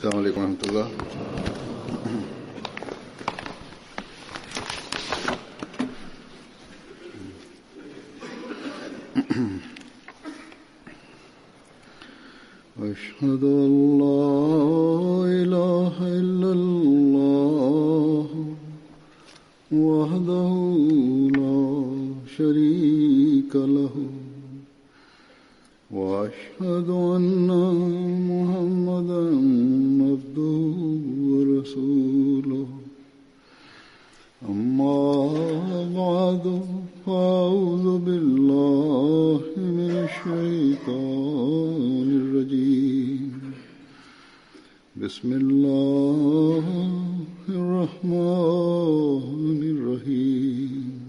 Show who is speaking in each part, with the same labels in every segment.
Speaker 1: Assalamualaikum warahmatullahi. أشهد أن لا إله إلا الله وحده لا شريك له وأشهد أن محمدا عبده ورسوله أما بعد فأعوذ بالله من الشيطان الرجيم بسم الله الرحمن الرحيم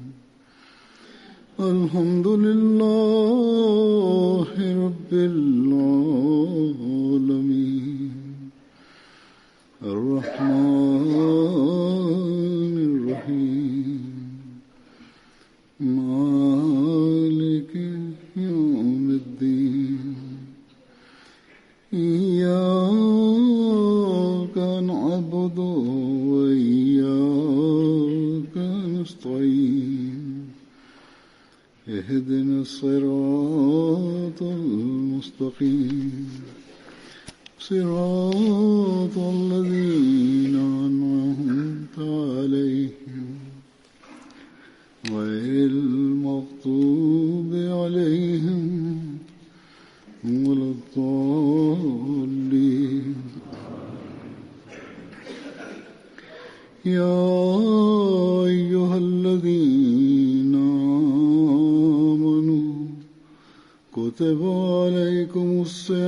Speaker 1: الحمد لله رب العالمين الرحمن الرحيم مالك يوم الدين إياك نعبد وإياك نستعين اهدنا الصراط المستقيم صراط الذين أنعمت عليهم غير المغضوب عليهم ولا الضالين يا أيها الذين آمنوا كتب عليكم الصيام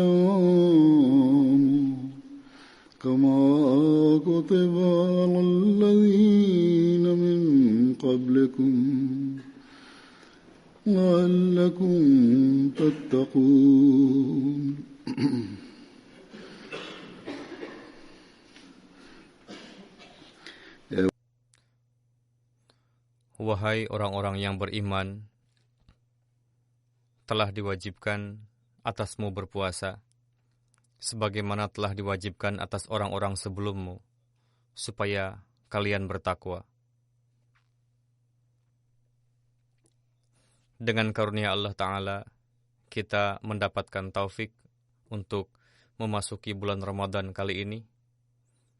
Speaker 1: كما كتب على الذين من قبلكم لعلكم تتقون
Speaker 2: Wahai orang-orang yang beriman, telah diwajibkan atasmu berpuasa, sebagaimana telah diwajibkan atas orang-orang sebelummu, supaya kalian bertakwa. Dengan karunia Allah Ta'ala, kita mendapatkan taufik untuk memasuki bulan Ramadan kali ini,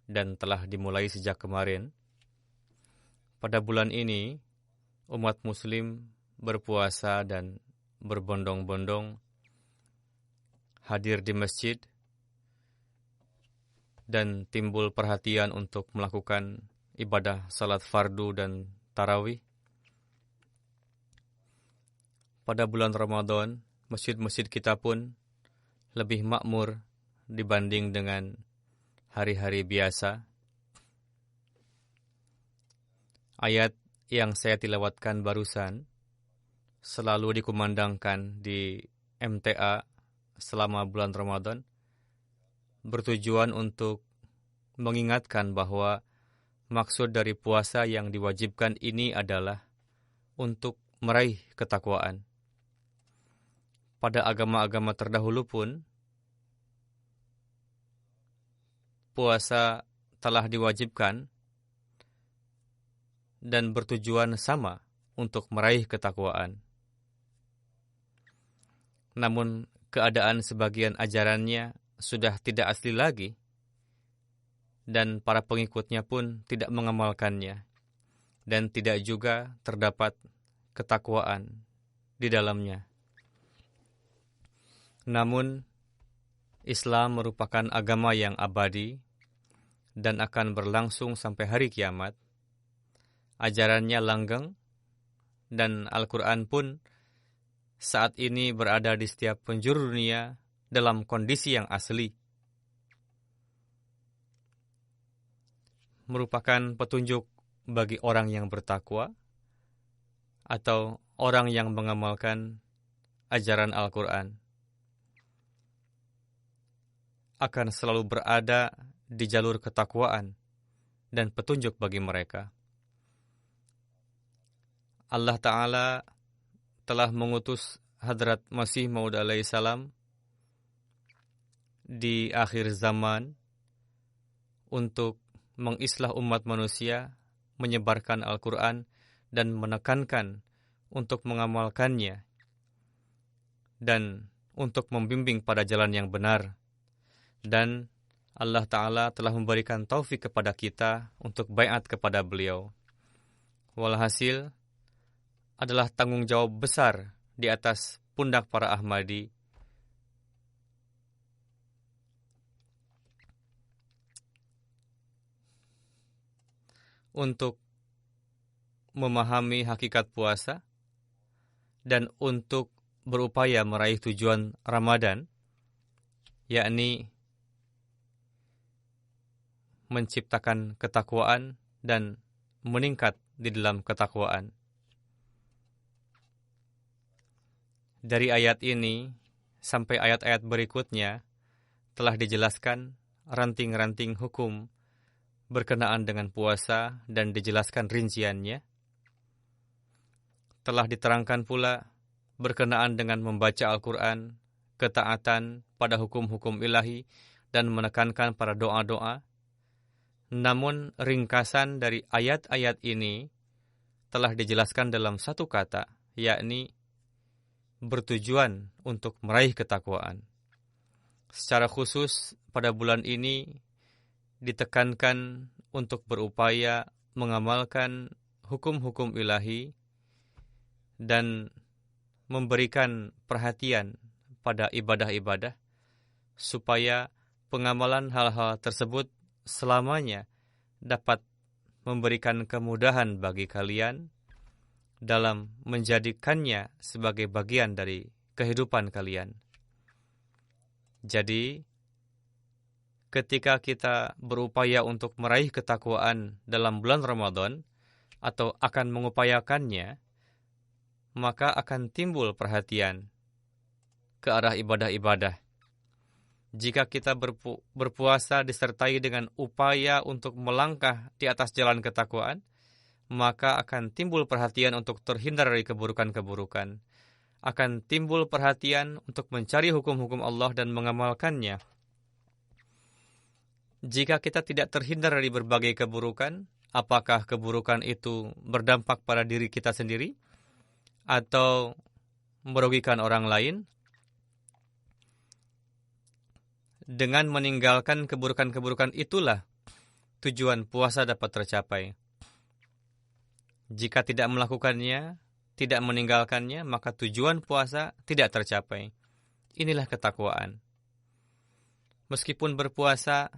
Speaker 2: dan telah dimulai sejak kemarin. Pada bulan ini, umat muslim berpuasa dan berbondong-bondong hadir di masjid dan timbul perhatian untuk melakukan ibadah salat fardu dan tarawih. Pada bulan Ramadan, masjid-masjid kita pun lebih makmur dibanding dengan hari-hari biasa. Ayat yang saya tilawatkan barusan selalu dikumandangkan di MTA selama bulan Ramadan, bertujuan untuk mengingatkan bahwa maksud dari puasa yang diwajibkan ini adalah untuk meraih ketakwaan. Pada agama-agama terdahulu pun, puasa telah diwajibkan dan bertujuan sama untuk meraih ketakwaan. Namun, keadaan sebagian ajarannya sudah tidak asli lagi, dan para pengikutnya pun tidak mengamalkannya, dan tidak juga terdapat ketakwaan di dalamnya. Namun, Islam merupakan agama yang abadi dan akan berlangsung sampai hari kiamat. Ajarannya langgeng, dan Al-Quran pun saat ini berada di setiap penjuru dunia dalam kondisi yang asli. Merupakan petunjuk bagi orang yang bertakwa atau orang yang mengamalkan ajaran Al-Quran. Akan selalu berada di jalur ketakwaan dan petunjuk bagi mereka. Allah Ta'ala telah mengutus Hadrat Masih Maud alaihissalam di akhir zaman untuk mengislah umat manusia, menyebarkan Al-Quran, dan menekankan untuk mengamalkannya, dan untuk membimbing pada jalan yang benar. Dan Allah Ta'ala telah memberikan taufik kepada kita untuk baiat kepada beliau. Walhasil adalah tanggung jawab besar di atas pundak para Ahmadi untuk memahami hakikat puasa dan untuk berupaya meraih tujuan Ramadan, yakni menciptakan ketakwaan dan meningkat di dalam ketakwaan. Dari ayat ini sampai ayat-ayat berikutnya telah dijelaskan ranting-ranting hukum berkenaan dengan puasa dan dijelaskan rinciannya. Telah diterangkan pula berkenaan dengan membaca Al-Quran, ketaatan pada hukum-hukum ilahi, dan menekankan pada doa-doa. Namun ringkasan dari ayat-ayat ini telah dijelaskan dalam satu kata, yakni bertujuan untuk meraih ketakwaan. Secara khusus pada bulan ini ditekankan untuk berupaya mengamalkan hukum-hukum ilahi dan memberikan perhatian pada ibadah-ibadah supaya pengamalan hal-hal tersebut selamanya dapat memberikan kemudahan bagi kalian dalam menjadikannya sebagai bagian dari kehidupan kalian. Jadi, ketika kita berupaya untuk meraih ketakwaan dalam bulan Ramadan atau akan mengupayakannya, maka akan timbul perhatian ke arah ibadah-ibadah. Jika kita berpuasa disertai dengan upaya untuk melangkah di atas jalan ketakwaan, maka akan timbul perhatian untuk terhindar dari keburukan-keburukan. Akan timbul perhatian untuk mencari hukum-hukum Allah dan mengamalkannya. Jika kita tidak terhindar dari berbagai keburukan, apakah keburukan itu berdampak pada diri kita sendiri atau merugikan orang lain? Dengan meninggalkan keburukan-keburukan itulah tujuan puasa dapat tercapai. Jika tidak melakukannya, tidak meninggalkannya, maka tujuan puasa tidak tercapai. Inilah ketakwaan. Meskipun berpuasa,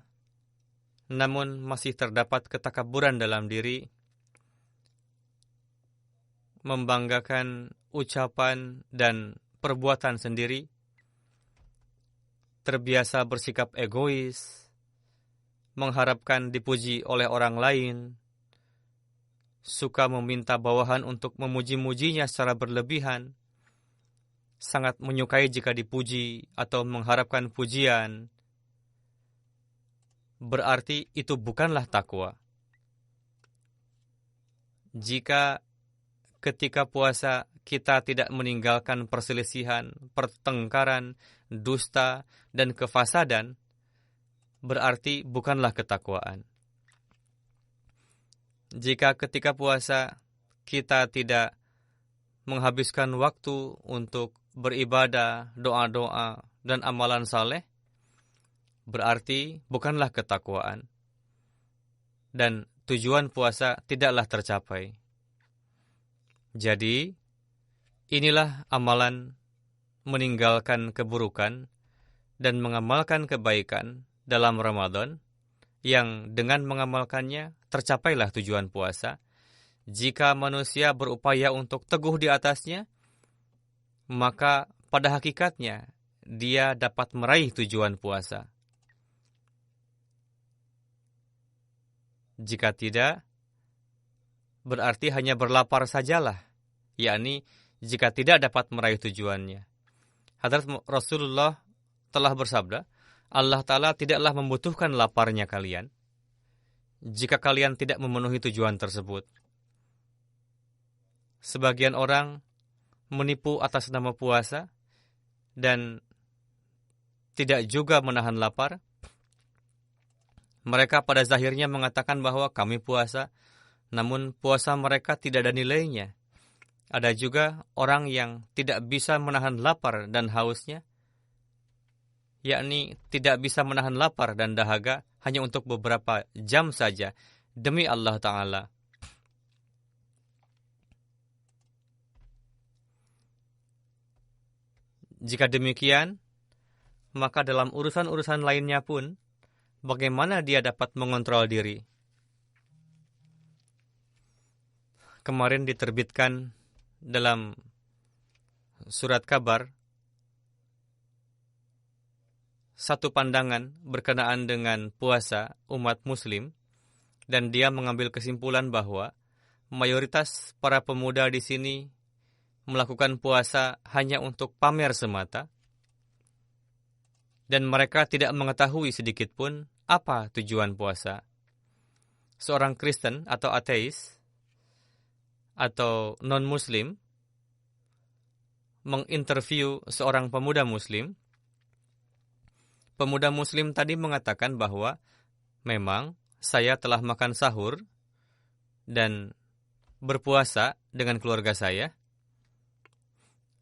Speaker 2: namun masih terdapat ketakaburan dalam diri, membanggakan ucapan dan perbuatan sendiri, terbiasa bersikap egois, mengharapkan dipuji oleh orang lain, suka meminta bawahan untuk memuji-mujinya secara berlebihan, sangat menyukai jika dipuji atau mengharapkan pujian, berarti itu bukanlah takwa. Jika ketika puasa kita tidak meninggalkan perselisihan, pertengkaran, dusta, dan kefasadan, berarti bukanlah ketakwaan. Jika ketika puasa kita tidak menghabiskan waktu untuk beribadah, doa-doa, dan amalan saleh, berarti bukanlah ketakwaan. Dan tujuan puasa tidaklah tercapai. Jadi, inilah amalan meninggalkan keburukan dan mengamalkan kebaikan dalam Ramadan, yang dengan mengamalkannya tercapailah tujuan puasa. Jika manusia berupaya untuk teguh di atasnya, maka pada hakikatnya dia dapat meraih tujuan puasa. Jika tidak, berarti hanya berlapar sajalah, yakni jika tidak dapat meraih tujuannya. Hadrat Rasulullah telah bersabda, Allah Ta'ala tidaklah membutuhkan laparnya kalian jika kalian tidak memenuhi tujuan tersebut. Sebagian orang menipu atas nama puasa dan tidak juga menahan lapar, Mereka pada zahirnya mengatakan bahwa kami puasa, namun puasa mereka tidak ada nilainya. Ada juga orang yang tidak bisa menahan lapar dan hausnya, yakni tidak bisa menahan lapar dan dahaga hanya untuk beberapa jam saja, demi Allah Ta'ala. Jika demikian, maka dalam urusan-urusan lainnya pun, bagaimana dia dapat mengontrol diri? Kemarin diterbitkan dalam surat kabar satu pandangan berkenaan dengan puasa umat muslim, dan dia mengambil kesimpulan bahwa mayoritas para pemuda di sini melakukan puasa hanya untuk pamer semata, dan mereka tidak mengetahui sedikit pun apa tujuan puasa. Seorang Kristen atau ateis atau non-muslim menginterview seorang pemuda muslim. Pemuda muslim tadi mengatakan bahwa memang saya telah makan sahur dan berpuasa dengan keluarga saya.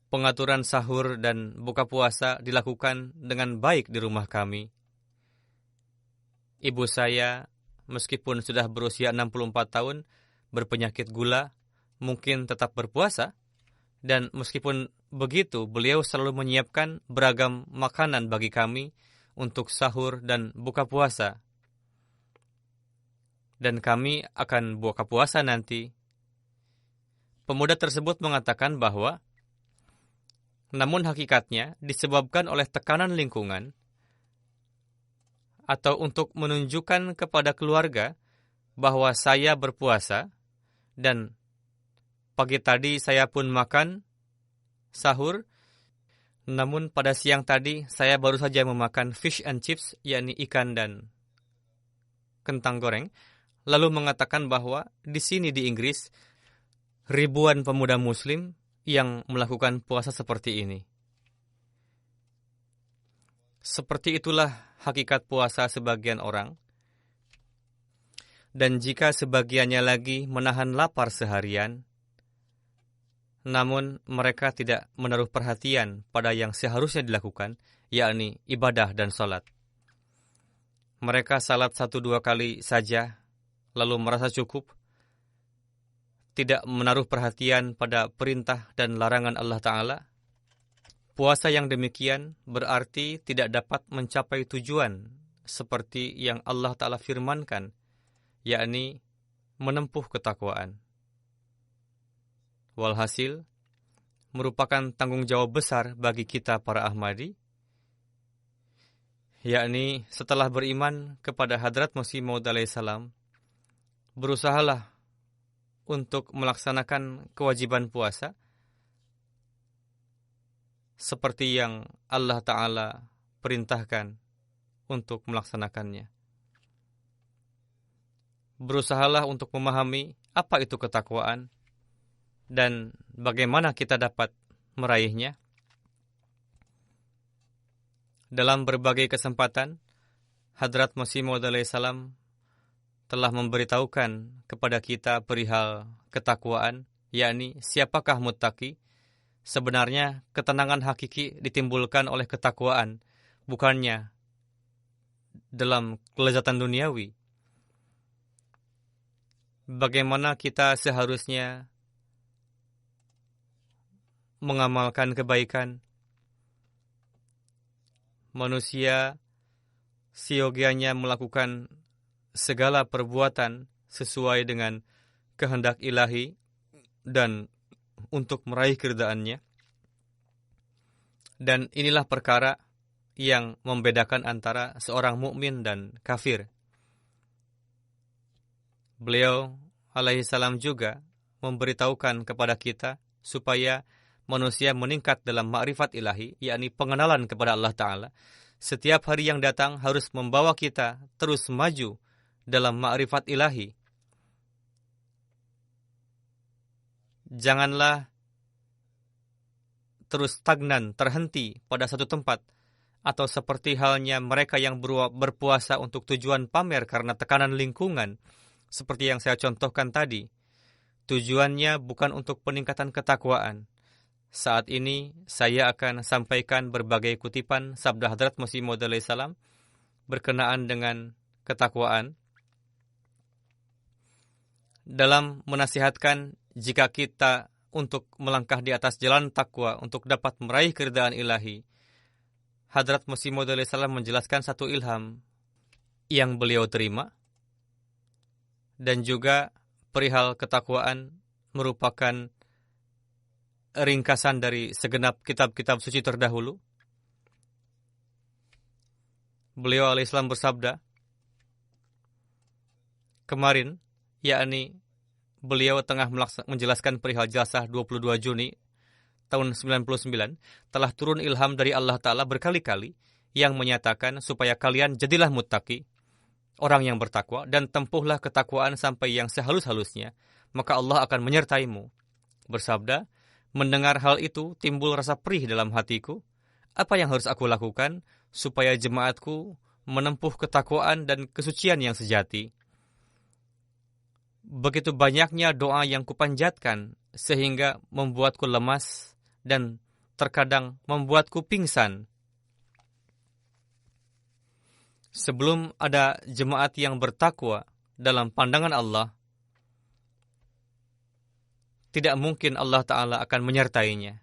Speaker 2: Pengaturan sahur dan buka puasa dilakukan dengan baik di rumah kami. Ibu saya, meskipun sudah berusia 64 tahun, berpenyakit gula, mungkin tetap berpuasa. Dan meskipun begitu, beliau selalu menyiapkan beragam makanan bagi kami untuk sahur dan buka puasa. Dan kami akan buka puasa nanti. Pemuda tersebut mengatakan bahwa namun hakikatnya disebabkan oleh tekanan lingkungan atau untuk menunjukkan kepada keluarga bahwa saya berpuasa dan pagi tadi saya pun makan sahur, namun pada siang tadi saya baru saja memakan fish and chips, yakni ikan dan kentang goreng, lalu mengatakan bahwa di sini di Inggris ribuan pemuda muslim yang melakukan puasa seperti ini. Seperti itulah hakikat puasa sebagian orang. Dan jika sebagiannya lagi menahan lapar seharian, namun mereka tidak menaruh perhatian pada yang seharusnya dilakukan, yakni ibadah dan salat. Mereka salat 1-2 kali saja, lalu merasa cukup, tidak menaruh perhatian pada perintah dan larangan Allah Ta'ala. Puasa yang demikian berarti tidak dapat mencapai tujuan seperti yang Allah Ta'ala firmankan, yakni menempuh ketakwaan. Walhasil, merupakan tanggung jawab besar bagi kita para Ahmadi, yakni setelah beriman kepada Hadrat Masih Maud alaihissalam, berusahalah untuk melaksanakan kewajiban puasa seperti yang Allah Ta'ala perintahkan untuk melaksanakannya. Berusahalah untuk memahami apa itu ketakwaan dan bagaimana kita dapat meraihnya. Dalam berbagai kesempatan, Hadrat Masih Maud alaihissalam telah memberitahukan kepada kita perihal ketakwaan, yakni siapakah muttaqi. Sebenarnya ketenangan hakiki ditimbulkan oleh ketakwaan, bukannya dalam kelezatan duniawi. Bagaimana kita seharusnya mengamalkan kebaikan? Manusia siogianya melakukan segala perbuatan sesuai dengan kehendak ilahi dan untuk meraih keridhaannya. Dan inilah perkara yang membedakan antara seorang mukmin dan kafir. Beliau alaihissalam juga memberitahukan kepada kita supaya manusia meningkat dalam ma'rifat ilahi, yakni pengenalan kepada Allah Ta'ala. Setiap hari yang datang harus membawa kita terus maju dalam ma'rifat ilahi. Janganlah terus stagnan, terhenti pada satu tempat, atau seperti halnya mereka yang berpuasa untuk tujuan pamer karena tekanan lingkungan, seperti yang saya contohkan tadi. Tujuannya bukan untuk peningkatan ketakwaan. Saat ini saya akan sampaikan berbagai kutipan sabda Hadrat Masih Maud alaihissalam berkenaan dengan ketakwaan. Dalam menasihatkan jika kita untuk melangkah di atas jalan takwa untuk dapat meraih keridaan ilahi, Hadrat Masih Maud alaihissalam menjelaskan satu ilham yang beliau terima, dan juga perihal ketakwaan merupakan ringkasan dari segenap kitab-kitab suci terdahulu. Beliau alaihissalam bersabda, kemarin, yakni beliau tengah menjelaskan perihal jasah 22 Juni tahun 99, telah turun ilham dari Allah Ta'ala berkali-kali yang menyatakan supaya kalian jadilah muttaqi, orang yang bertakwa, dan tempuhlah ketakwaan sampai yang sehalus-halusnya, maka Allah akan menyertaimu. Bersabda, mendengar hal itu timbul rasa perih dalam hatiku. Apa yang harus aku lakukan supaya jemaatku menempuh ketakwaan dan kesucian yang sejati? Begitu banyaknya doa yang kupanjatkan sehingga membuatku lemas dan terkadang membuatku pingsan. Sebelum ada jemaat yang bertakwa dalam pandangan Allah, tidak mungkin Allah Ta'ala akan menyertainya.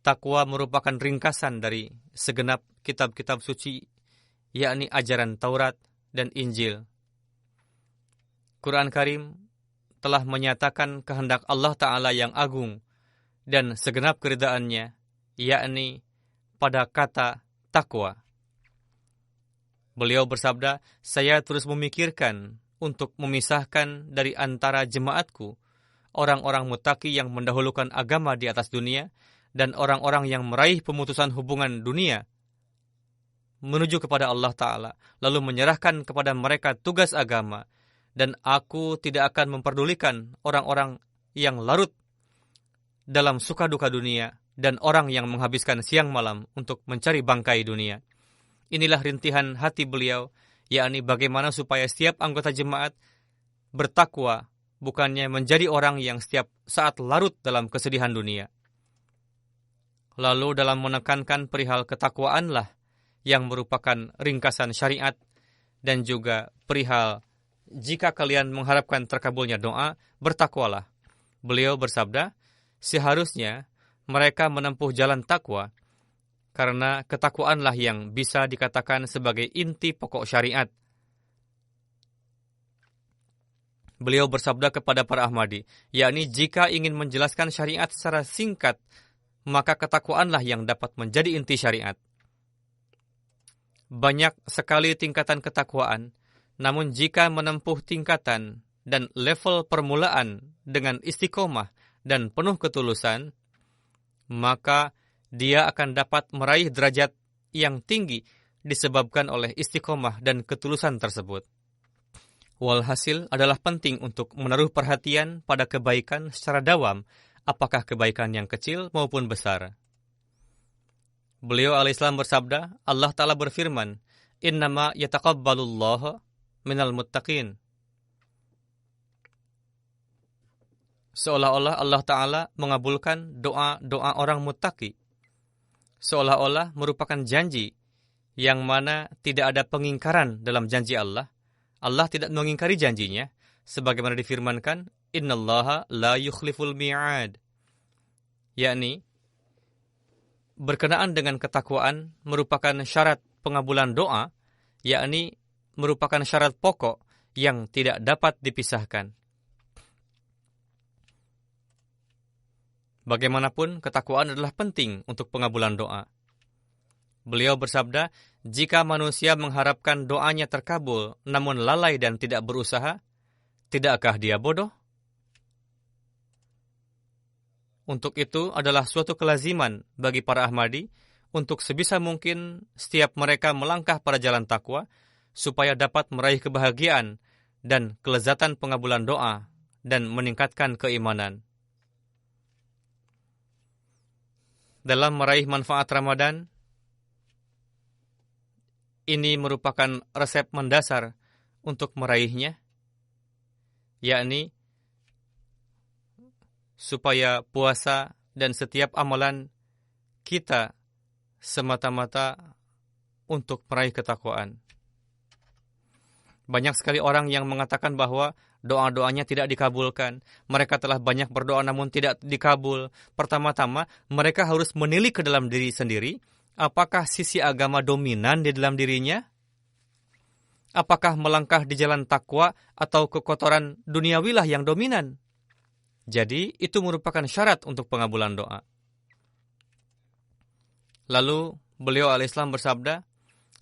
Speaker 2: Takwa merupakan ringkasan dari segenap kitab-kitab suci, yakni ajaran Taurat dan Injil. Quran Karim telah menyatakan kehendak Allah Ta'ala yang agung dan segenap keridhaannya, yakni pada kata takwa. Beliau bersabda, saya terus memikirkan untuk memisahkan dari antara jemaatku orang-orang muttaqi yang mendahulukan agama di atas dunia dan orang-orang yang meraih pemutusan hubungan dunia menuju kepada Allah Ta'ala, lalu menyerahkan kepada mereka tugas agama, dan aku tidak akan memperdulikan orang-orang yang larut dalam suka duka dunia dan orang yang menghabiskan siang malam untuk mencari bangkai dunia. Inilah rintihan hati beliau, yakni bagaimana supaya setiap anggota jemaat bertakwa, bukannya menjadi orang yang setiap saat larut dalam kesedihan dunia. Lalu dalam menekankan perihal ketakwaanlah yang merupakan ringkasan syariat, dan juga perihal jika kalian mengharapkan terkabulnya doa, bertakwalah. Beliau bersabda, seharusnya mereka menempuh jalan takwa, karena ketakwaanlah yang bisa dikatakan sebagai inti pokok syariat. Beliau bersabda kepada para Ahmadi, yakni jika ingin menjelaskan syariat secara singkat, maka ketakwaanlah yang dapat menjadi inti syariat. Banyak sekali tingkatan ketakwaan, namun jika menempuh tingkatan dan level permulaan dengan istiqomah dan penuh ketulusan, maka dia akan dapat meraih derajat yang tinggi disebabkan oleh istiqomah dan ketulusan tersebut. Walhasil adalah penting untuk menaruh perhatian pada kebaikan secara dawam, apakah kebaikan yang kecil maupun besar. Beliau alaihissalam bersabda, Allah Ta'ala berfirman, innama yataqabbalullahu minal muttaqin. Seolah-olah Allah Ta'ala mengabulkan doa-doa orang muttaqi. Seolah-olah merupakan janji yang mana tidak ada pengingkaran dalam janji Allah. Allah tidak mengingkari janjinya, sebagaimana difirmankan, innallaha la yukhliful mi'ad. Yakni, berkenaan dengan ketakwaan merupakan syarat pengabulan doa, yakni merupakan syarat pokok yang tidak dapat dipisahkan. Bagaimanapun, ketakwaan adalah penting untuk pengabulan doa. Beliau bersabda, jika manusia mengharapkan doanya terkabul, namun lalai dan tidak berusaha, tidakkah dia bodoh? Untuk itu adalah suatu kelaziman bagi para Ahmadi untuk sebisa mungkin setiap mereka melangkah pada jalan takwa, supaya dapat meraih kebahagiaan dan kelezatan pengabulan doa dan meningkatkan keimanan. dalam meraih manfaat Ramadan, ini merupakan resep mendasar untuk meraihnya, yakni supaya puasa dan setiap amalan kita semata-mata untuk meraih ketakwaan. Banyak sekali orang yang mengatakan bahwa doa-doanya tidak dikabulkan. Mereka telah banyak berdoa namun tidak dikabul. Pertama-tama, mereka harus menilik ke dalam diri sendiri, apakah sisi agama dominan di dalam dirinya? Apakah melangkah di jalan takwa atau kekotoran duniawilah yang dominan? Jadi, itu merupakan syarat untuk pengabulan doa. Lalu, beliau alaihissalam bersabda,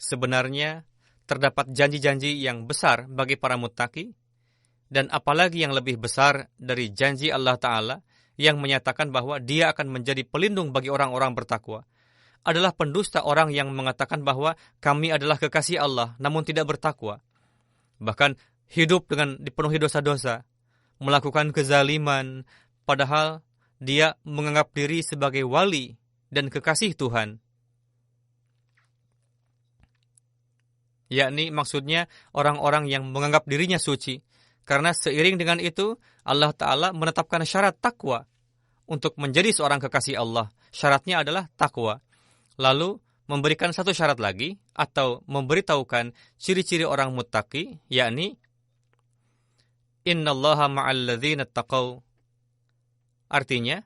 Speaker 2: sebenarnya terdapat janji-janji yang besar bagi para muttaqi, dan apalagi yang lebih besar dari janji Allah Ta'ala yang menyatakan bahwa Dia akan menjadi pelindung bagi orang-orang bertakwa. Adalah pendusta orang yang mengatakan bahwa kami adalah kekasih Allah namun tidak bertakwa. Bahkan hidup dengan dipenuhi dosa-dosa, melakukan kezaliman, padahal dia menganggap diri sebagai wali dan kekasih Tuhan. Yakni maksudnya orang-orang yang menganggap dirinya suci. Karena seiring dengan itu, Allah Ta'ala menetapkan syarat takwa untuk menjadi seorang kekasih Allah. Syaratnya adalah takwa. Lalu memberikan satu syarat lagi, atau memberitahukan ciri-ciri orang muttaqi, yakni innallaha ma'al ladzina taqaw. Artinya,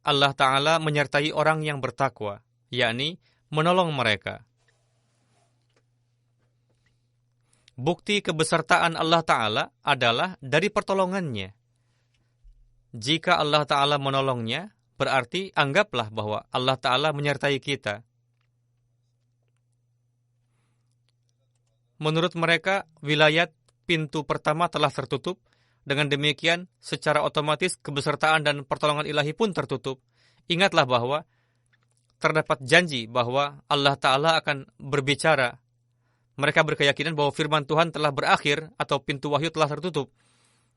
Speaker 2: Allah Ta'ala menyertai orang yang bertakwa, yakni menolong mereka. Bukti kebesertaan Allah Ta'ala adalah dari pertolongannya. Jika Allah Ta'ala menolongnya, berarti anggaplah bahwa Allah Ta'ala menyertai kita. Menurut mereka, wilayat pintu pertama telah tertutup. Dengan demikian, secara otomatis kebesertaan dan pertolongan ilahi pun tertutup. Ingatlah bahwa terdapat janji bahwa Allah Ta'ala akan berbicara. Mereka berkeyakinan bahwa firman Tuhan telah berakhir atau pintu wahyu telah tertutup.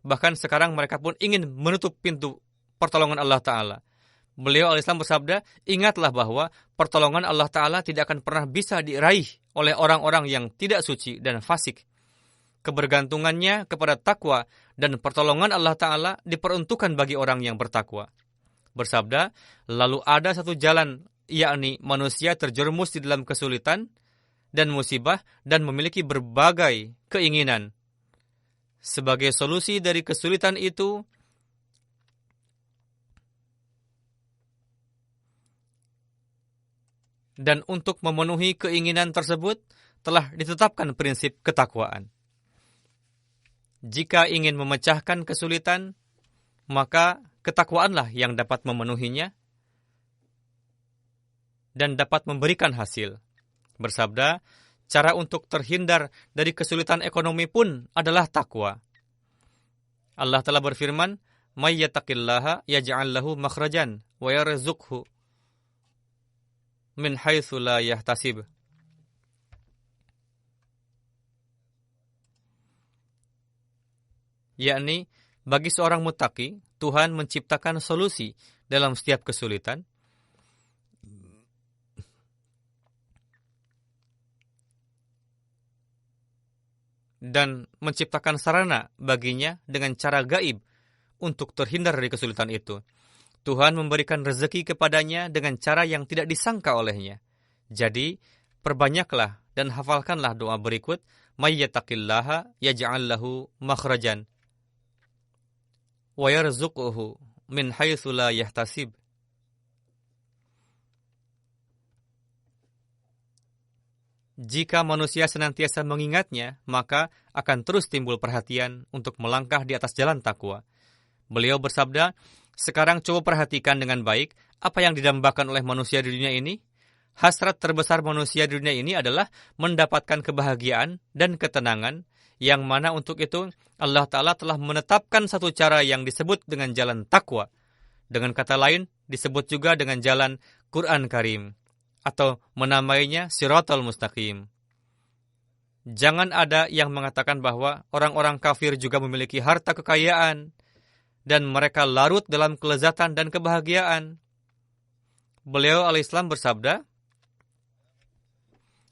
Speaker 2: Bahkan sekarang mereka pun ingin menutup pintu pertolongan Allah Ta'ala. Beliau alaihissalam bersabda, ingatlah bahwa pertolongan Allah Ta'ala tidak akan pernah bisa diraih oleh orang-orang yang tidak suci dan fasik. Kebergantungannya kepada takwa dan pertolongan Allah Ta'ala diperuntukkan bagi orang yang bertakwa. Bersabda, lalu ada satu jalan, yakni manusia terjerumus di dalam kesulitan dan musibah dan memiliki berbagai keinginan. Sebagai solusi dari kesulitan itu, dan untuk memenuhi keinginan tersebut, telah ditetapkan prinsip ketakwaan. Jika ingin memecahkan kesulitan, maka ketakwaanlah yang dapat memenuhinya dan dapat memberikan hasil. Bersabda, cara untuk terhindar dari kesulitan ekonomi pun adalah takwa. Allah telah berfirman, "May yattaqillaha yaj'al lahu makhrajan wa yarzuqhu min haitsu la yahtasib." Yakni, bagi seorang muttaqi, Tuhan menciptakan solusi dalam setiap kesulitan. Dan menciptakan sarana baginya dengan cara gaib untuk terhindar dari kesulitan itu. Tuhan memberikan rezeki kepadanya dengan cara yang tidak disangka olehnya. Jadi, perbanyaklah dan hafalkanlah doa berikut, "May yattaqillaha yaj'al lahu makhrajan wa yarzuqhu min haitsu la yahtasib." Jika manusia senantiasa mengingatnya, maka akan terus timbul perhatian untuk melangkah di atas jalan takwa. Beliau bersabda, sekarang coba perhatikan dengan baik apa yang didambakan oleh manusia di dunia ini. Hasrat terbesar manusia di dunia ini adalah mendapatkan kebahagiaan dan ketenangan, yang mana untuk itu Allah Ta'ala telah menetapkan satu cara yang disebut dengan jalan takwa. Dengan kata lain, disebut juga dengan jalan Quran Karim, atau menamainya Siratal Mustaqim. Jangan ada yang mengatakan bahwa orang-orang kafir juga memiliki harta kekayaan dan mereka larut dalam kelezatan dan kebahagiaan. Beliau alaihissalam bersabda,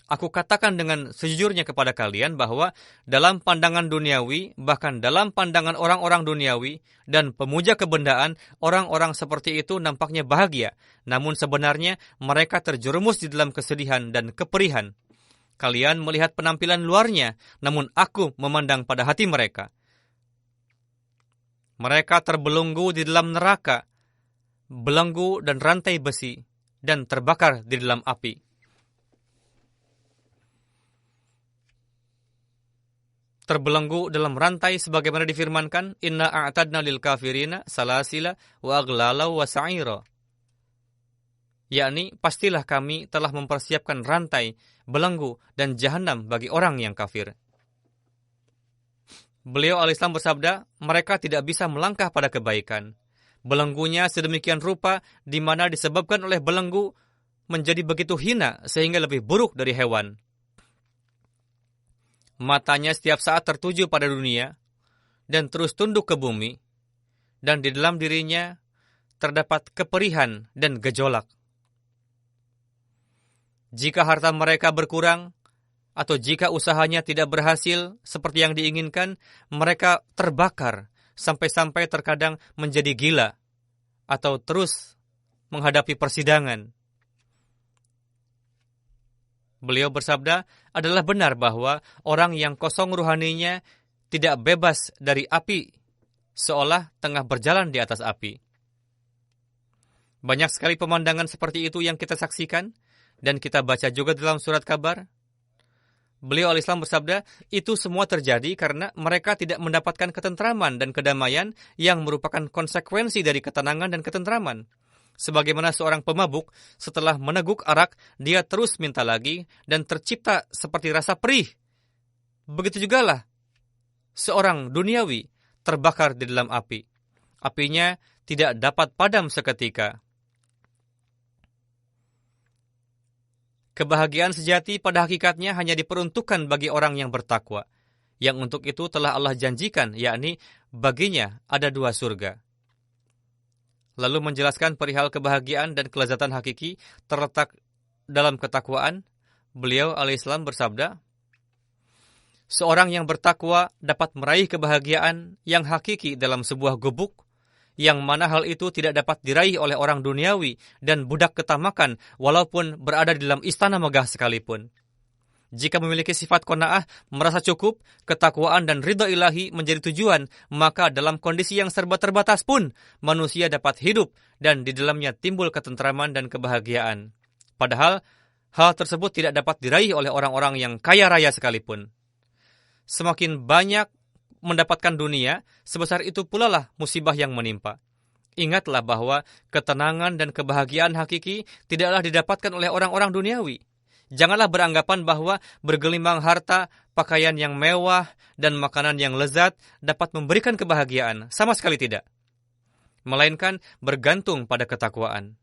Speaker 2: "Aku katakan dengan sejujurnya kepada kalian bahwa dalam pandangan duniawi, bahkan dalam pandangan orang-orang duniawi dan pemuja kebendaan, orang-orang seperti itu nampaknya bahagia. Namun sebenarnya mereka terjerumus di dalam kesedihan dan keperihan. Kalian melihat penampilan luarnya, namun aku memandang pada hati mereka. Mereka terbelenggu di dalam neraka, belenggu dan rantai besi, dan terbakar di dalam api." Terbelenggu dalam rantai sebagaimana difirmankan, "Inna a'tadna lil kafirina salasila wa aghlala wa sa'ira." Yakni, pastilah kami telah mempersiapkan rantai, belenggu, dan jahanam bagi orang yang kafir. Beliau alaihissalam bersabda, mereka tidak bisa melangkah pada kebaikan. Belenggunya sedemikian rupa di mana disebabkan oleh belenggu menjadi begitu hina sehingga lebih buruk dari hewan. Matanya setiap saat tertuju pada dunia dan terus tunduk ke bumi, dan di dalam dirinya terdapat keperihan dan gejolak. Jika harta mereka berkurang atau jika usahanya tidak berhasil seperti yang diinginkan, mereka terbakar sampai-sampai terkadang menjadi gila atau terus menghadapi persidangan. Beliau bersabda, adalah benar bahwa orang yang kosong ruhaninya tidak bebas dari api, seolah tengah berjalan di atas api. Banyak sekali pemandangan seperti itu yang kita saksikan, dan kita baca juga dalam surat kabar. Beliau alaihissalam bersabda, itu semua terjadi karena mereka tidak mendapatkan ketentraman dan kedamaian yang merupakan konsekuensi dari ketenangan dan ketentraman. Sebagaimana seorang pemabuk, setelah meneguk arak, dia terus minta lagi dan tercipta seperti rasa perih. Begitu jugalah seorang duniawi terbakar di dalam api. Apinya tidak dapat padam seketika. Kebahagiaan sejati pada hakikatnya hanya diperuntukkan bagi orang yang bertakwa, yang untuk itu telah Allah janjikan, yakni baginya ada 2 surga. Lalu menjelaskan perihal kebahagiaan dan kelezatan hakiki terletak dalam ketakwaan. Beliau alaihissalam bersabda, seorang yang bertakwa dapat meraih kebahagiaan yang hakiki dalam sebuah gubuk, yang mana hal itu tidak dapat diraih oleh orang duniawi dan budak ketamakan walaupun berada di dalam istana megah sekalipun. Jika memiliki sifat qanaah, merasa cukup, ketakwaan dan ridha ilahi menjadi tujuan, maka dalam kondisi yang serba terbatas pun, manusia dapat hidup dan di dalamnya timbul ketentraman dan kebahagiaan. Padahal, hal tersebut tidak dapat diraih oleh orang-orang yang kaya raya sekalipun. Semakin banyak mendapatkan dunia, sebesar itu pula lah musibah yang menimpa. Ingatlah bahwa ketenangan dan kebahagiaan hakiki tidaklah didapatkan oleh orang-orang duniawi. Janganlah beranggapan bahwa bergelimang harta, pakaian yang mewah, dan makanan yang lezat dapat memberikan kebahagiaan. Sama sekali tidak. Melainkan bergantung pada ketakwaan.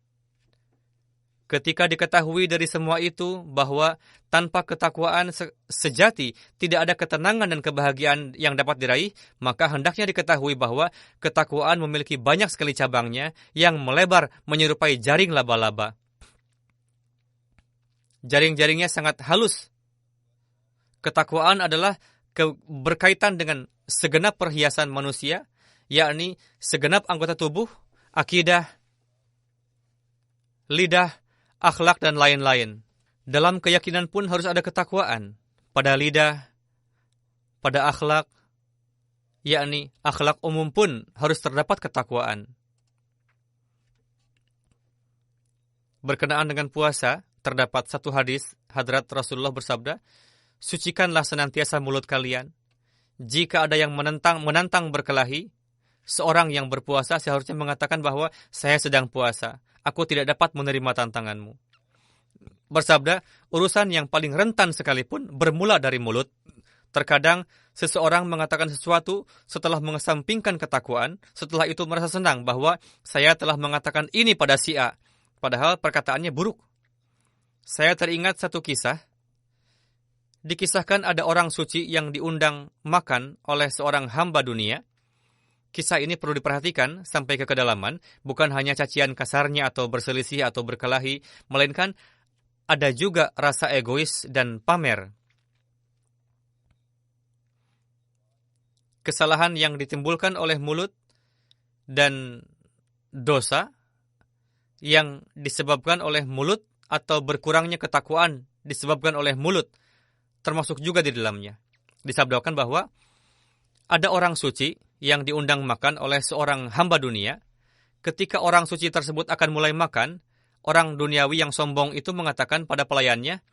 Speaker 2: Ketika diketahui dari semua itu bahwa tanpa ketakwaan sejati tidak ada ketenangan dan kebahagiaan yang dapat diraih, maka hendaknya diketahui bahwa ketakwaan memiliki banyak sekali cabangnya yang melebar menyerupai jaring laba-laba. Jaring-jaringnya sangat halus. Ketakwaan adalah berkaitan dengan segenap perhiasan manusia, yakni segenap anggota tubuh, akidah, lidah, akhlak, dan lain-lain. Dalam keyakinan pun harus ada ketakwaan. Pada lidah, pada akhlak, yakni akhlak umum pun harus terdapat ketakwaan. Berkenaan dengan puasa, terdapat satu hadis, Hadrat Rasulullah bersabda, sucikanlah senantiasa mulut kalian. Jika ada yang menantang berkelahi, seorang yang berpuasa seharusnya mengatakan bahwa saya sedang puasa. Aku tidak dapat menerima tantanganmu. Bersabda, urusan yang paling rentan sekalipun bermula dari mulut. Terkadang seseorang mengatakan sesuatu setelah mengesampingkan ketakwaan, setelah itu merasa senang bahwa saya telah mengatakan ini pada si A, padahal perkataannya buruk. Saya teringat satu kisah. Dikisahkan ada orang suci yang diundang makan oleh seorang hamba dunia. Kisah ini perlu diperhatikan sampai ke kedalaman, bukan hanya cacian kasarnya atau berselisih atau berkelahi, melainkan ada juga rasa egois dan pamer. Kesalahan yang ditimbulkan oleh mulut dan dosa yang disebabkan oleh mulut atau berkurangnya ketakwaan disebabkan oleh mulut, termasuk juga di dalamnya. Disabdakan bahwa ada orang suci yang diundang makan oleh seorang hamba dunia. Ketika orang suci tersebut akan mulai makan, orang duniawi yang sombong itu mengatakan pada pelayannya,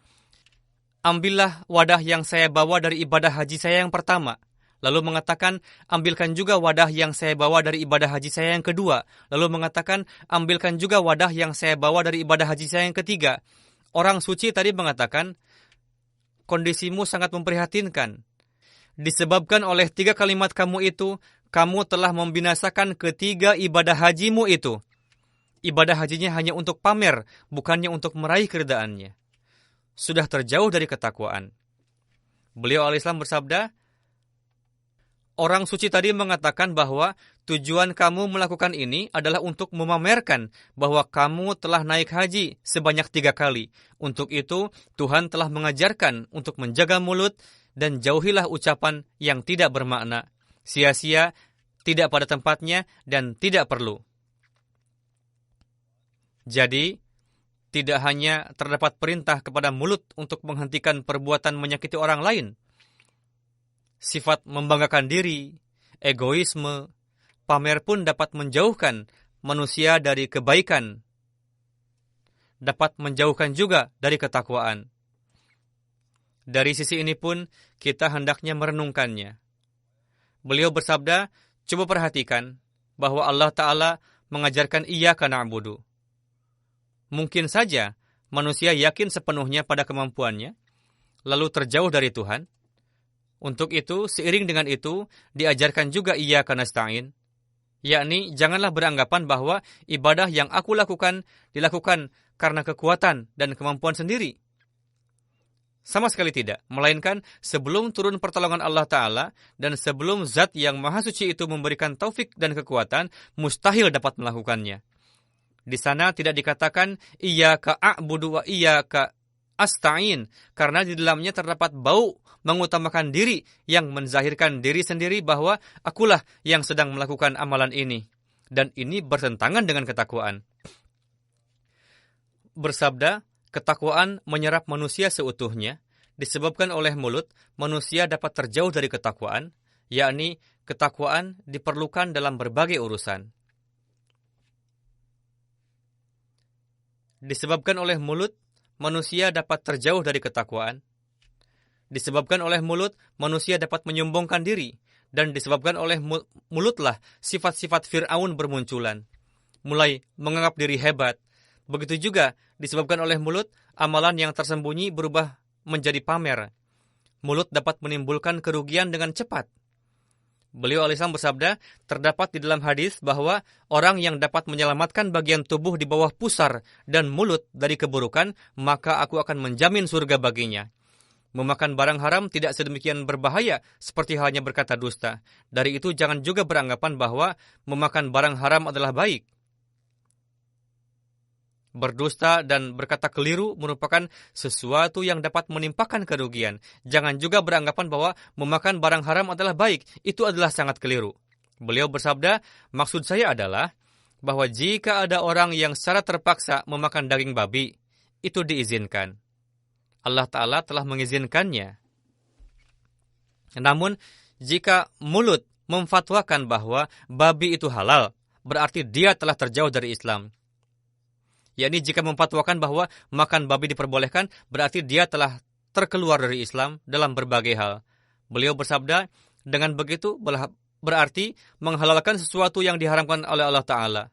Speaker 2: ambillah wadah yang saya bawa dari ibadah haji saya yang pertama. Lalu mengatakan, ambilkan juga wadah yang saya bawa dari ibadah haji saya yang kedua. Lalu mengatakan, ambilkan juga wadah yang saya bawa dari ibadah haji saya yang ketiga. Orang suci tadi mengatakan, kondisimu sangat memprihatinkan. Disebabkan oleh 3 kalimat kamu itu, kamu telah membinasakan ketiga ibadah hajimu itu. Ibadah hajinya hanya untuk pamer, bukannya untuk meraih keredaannya. Sudah terjauh dari ketakwaan. Beliau al-Islam bersabda, orang suci tadi mengatakan bahwa tujuan kamu melakukan ini adalah untuk memamerkan bahwa kamu telah naik haji sebanyak 3 kali. Untuk itu, Tuhan telah mengajarkan untuk menjaga mulut dan jauhilah ucapan yang tidak bermakna, sia-sia, tidak pada tempatnya, dan tidak perlu. Jadi, tidak hanya terdapat perintah kepada mulut untuk menghentikan perbuatan menyakiti orang lain. Sifat membanggakan diri, egoisme, pamer pun dapat menjauhkan manusia dari kebaikan, dapat menjauhkan juga dari ketakwaan. Dari sisi ini pun kita hendaknya merenungkannya. Beliau bersabda, coba perhatikan bahwa Allah Ta'ala mengajarkan iyyaka na'budu. Mungkin saja manusia yakin sepenuhnya pada kemampuannya, lalu terjauh dari Tuhan. Untuk itu, seiring dengan itu, diajarkan juga iyyaka nasta'in, yakni janganlah beranggapan bahwa ibadah yang aku lakukan dilakukan karena kekuatan dan kemampuan sendiri. Sama sekali tidak, melainkan sebelum turun pertolongan Allah Ta'ala dan sebelum zat yang maha suci itu memberikan taufik dan kekuatan, mustahil dapat melakukannya. Di sana tidak dikatakan iyyaka a'budu wa iyyaka asta'in, karena di dalamnya terdapat bau mengutamakan diri yang menzahirkan diri sendiri bahwa akulah yang sedang melakukan amalan ini. Dan ini bertentangan dengan ketakwaan. Bersabda, ketakwaan menyerap manusia seutuhnya. Disebabkan oleh mulut, manusia dapat terjauh dari ketakwaan, yakni ketakwaan diperlukan dalam berbagai urusan. Disebabkan oleh mulut, manusia dapat terjauh dari ketakwaan. Disebabkan oleh mulut, manusia dapat menyombongkan diri. Dan disebabkan oleh mulutlah sifat-sifat Fir'aun bermunculan. Mulai menganggap diri hebat. Begitu juga disebabkan oleh mulut, amalan yang tersembunyi berubah menjadi pamer. Mulut dapat menimbulkan kerugian dengan cepat. Beliau al-Islam bersabda, terdapat di dalam hadis bahwa orang yang dapat menyelamatkan bagian tubuh di bawah pusar dan mulut dari keburukan, maka aku akan menjamin surga baginya. Memakan barang haram tidak sedemikian berbahaya seperti halnya berkata dusta. Dari itu jangan juga beranggapan bahwa memakan barang haram adalah baik. Berdusta dan berkata keliru merupakan sesuatu yang dapat menimpakan kerugian. Jangan juga beranggapan bahwa memakan barang haram adalah baik. Itu adalah sangat keliru. Beliau bersabda, maksud saya adalah bahwa jika ada orang yang secara terpaksa memakan daging babi, itu diizinkan. Allah Ta'ala telah mengizinkannya. Namun, jika mulut memfatwakan bahwa babi itu halal, berarti dia telah terjauh dari Islam. Yakni jika memfatwakan bahwa makan babi diperbolehkan, berarti dia telah terkeluar dari Islam dalam berbagai hal. Beliau bersabda, dengan begitu berarti menghalalkan sesuatu yang diharamkan oleh Allah Ta'ala.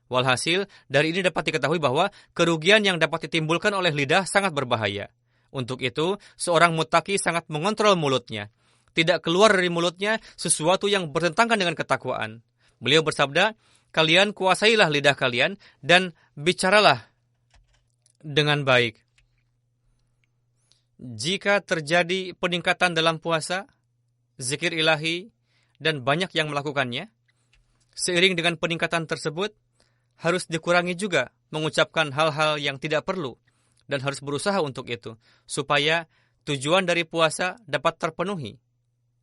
Speaker 2: Walhasil, dari ini dapat diketahui bahwa kerugian yang dapat ditimbulkan oleh lidah sangat berbahaya. Untuk itu, seorang muttaqi sangat mengontrol mulutnya. Tidak keluar dari mulutnya sesuatu yang bertentangan dengan ketakwaan. Beliau bersabda, kalian kuasailah lidah kalian dan bicaralah dengan baik. Jika terjadi peningkatan dalam puasa, zikir ilahi, dan banyak yang melakukannya, Seiring dengan peningkatan tersebut, harus dikurangi juga mengucapkan hal-hal yang tidak perlu dan harus berusaha untuk itu supaya tujuan dari puasa dapat terpenuhi,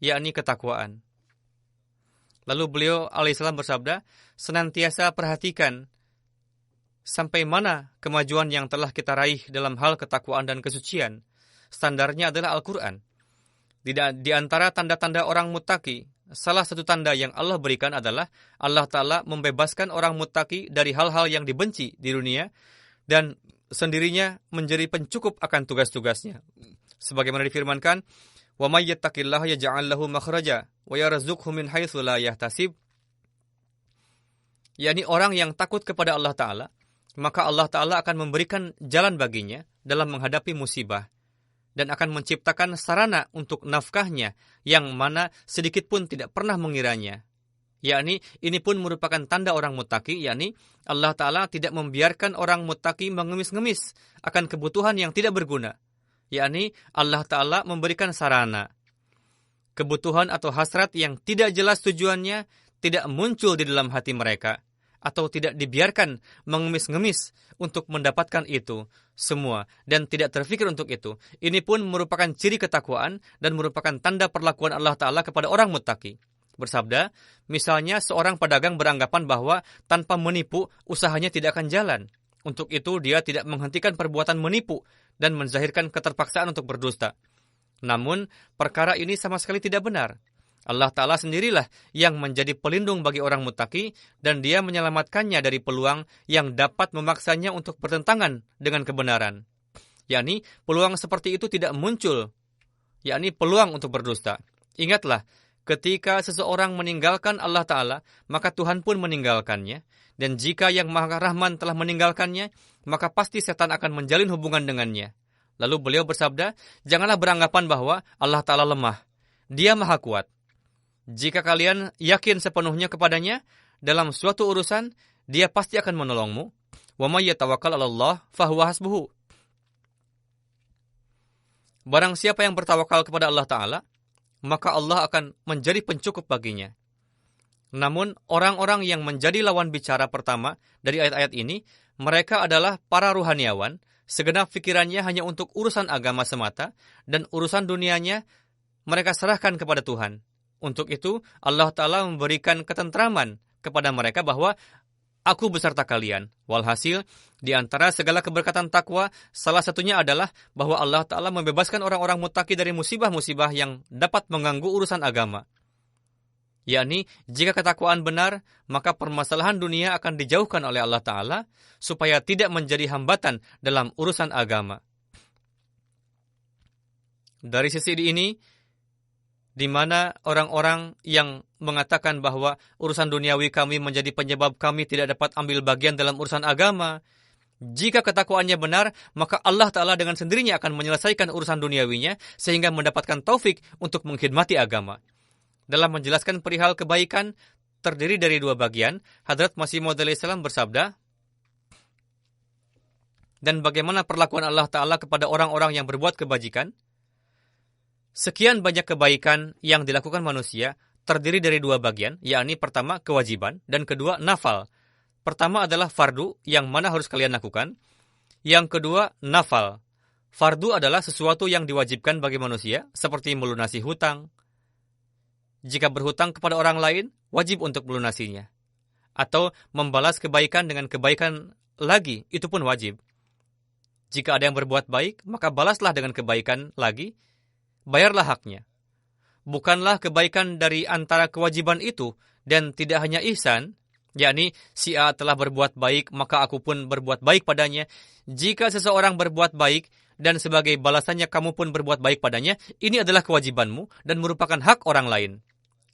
Speaker 2: yakni ketakwaan. Lalu beliau alaihissalam bersabda, senantiasa perhatikan sampai mana kemajuan yang telah kita raih dalam hal ketakwaan dan kesucian. Standarnya adalah Al-Quran. Di antara tanda-tanda orang muttaqi, salah satu tanda yang Allah berikan adalah Allah Ta'ala membebaskan orang muttaqi dari hal-hal yang dibenci di dunia dan sendirinya menjadi pencukup akan tugas-tugasnya. Sebagaimana difirmankan, wa may yattaqillaha yaj'al lahu makhraja wa yarzuqhu min haitsu la yahtasib. yakni orang yang takut kepada Allah Ta'ala, maka Allah Ta'ala akan memberikan jalan baginya dalam menghadapi musibah dan akan menciptakan sarana untuk nafkahnya yang mana sedikit pun tidak pernah mengiranya. Yakni ini pun merupakan tanda orang muttaqi, yakni Allah Ta'ala tidak membiarkan orang muttaqi mengemis-ngemis akan kebutuhan yang tidak berguna. Yakni Allah Ta'ala memberikan sarana. Kebutuhan atau hasrat yang tidak jelas tujuannya tidak muncul di dalam hati mereka, atau tidak dibiarkan mengemis-ngemis untuk mendapatkan itu semua dan tidak terfikir untuk itu. Ini pun merupakan ciri ketakwaan dan merupakan tanda perlakuan Allah Ta'ala kepada orang muttaqi. Bersabda, misalnya seorang pedagang beranggapan bahwa tanpa menipu usahanya tidak akan jalan. Untuk itu dia tidak menghentikan perbuatan menipu dan menzahirkan keterpaksaan untuk berdusta. Namun perkara ini sama sekali tidak benar. Allah Ta'ala sendirilah yang menjadi pelindung bagi orang muttaqi dan dia menyelamatkannya dari peluang yang dapat memaksanya untuk bertentangan dengan kebenaran. Yakni peluang seperti itu tidak muncul, yakni peluang untuk berdusta. Ingatlah, ketika seseorang meninggalkan Allah Ta'ala, maka Tuhan pun meninggalkannya. Dan jika yang Maha Rahman telah meninggalkannya, maka pasti setan akan menjalin hubungan dengannya. Lalu beliau bersabda, janganlah beranggapan bahwa Allah Ta'ala lemah. Dia Maha Kuat. Jika kalian yakin sepenuhnya kepadanya dalam suatu urusan, dia pasti akan menolongmu. Wa may yatawakkal 'alallah fahuwa hasbuhu. Barang siapa yang bertawakal kepada Allah Ta'ala, maka Allah akan menjadi pencukup baginya. Namun, orang-orang yang menjadi lawan bicara pertama dari ayat-ayat ini, mereka adalah para ruhaniawan, segenap pikirannya hanya untuk urusan agama semata, dan urusan dunianya mereka serahkan kepada Tuhan. Untuk itu, Allah Ta'ala memberikan ketentraman kepada mereka bahwa aku beserta kalian. Walhasil, di antara segala keberkatan takwa, salah satunya adalah bahwa Allah Ta'ala membebaskan orang-orang muttaqi dari musibah-musibah yang dapat mengganggu urusan agama. Yakni, jika ketakwaan benar, maka permasalahan dunia akan dijauhkan oleh Allah Ta'ala supaya tidak menjadi hambatan dalam urusan agama. Dari sisi ini, di mana orang-orang yang mengatakan bahwa urusan duniawi kami menjadi penyebab kami tidak dapat ambil bagian dalam urusan agama, jika ketakwaannya benar, maka Allah Ta'ala dengan sendirinya akan menyelesaikan urusan duniawinya sehingga mendapatkan taufik untuk mengkhidmati agama. Dalam menjelaskan perihal kebaikan terdiri dari dua bagian, Hadrat Masih Maud alaihissalam bersabda, dan bagaimana perlakuan Allah Ta'ala kepada orang-orang yang berbuat kebajikan? Sekian banyak kebaikan yang dilakukan manusia terdiri dari dua bagian, yakni pertama kewajiban dan kedua nafal. Pertama adalah fardu yang mana harus kalian lakukan. Yang kedua nafal. Fardu adalah sesuatu yang diwajibkan bagi manusia seperti melunasi hutang. Jika berhutang kepada orang lain, wajib untuk melunasinya. Atau membalas kebaikan dengan kebaikan lagi, itu pun wajib. Jika ada yang berbuat baik, maka balaslah dengan kebaikan lagi, bayarlah haknya. Bukanlah kebaikan dari antara kewajiban itu, dan tidak hanya ihsan, yakni si A telah berbuat baik, maka aku pun berbuat baik padanya. Jika seseorang berbuat baik, dan sebagai balasannya kamu pun berbuat baik padanya, ini adalah kewajibanmu dan merupakan hak orang lain.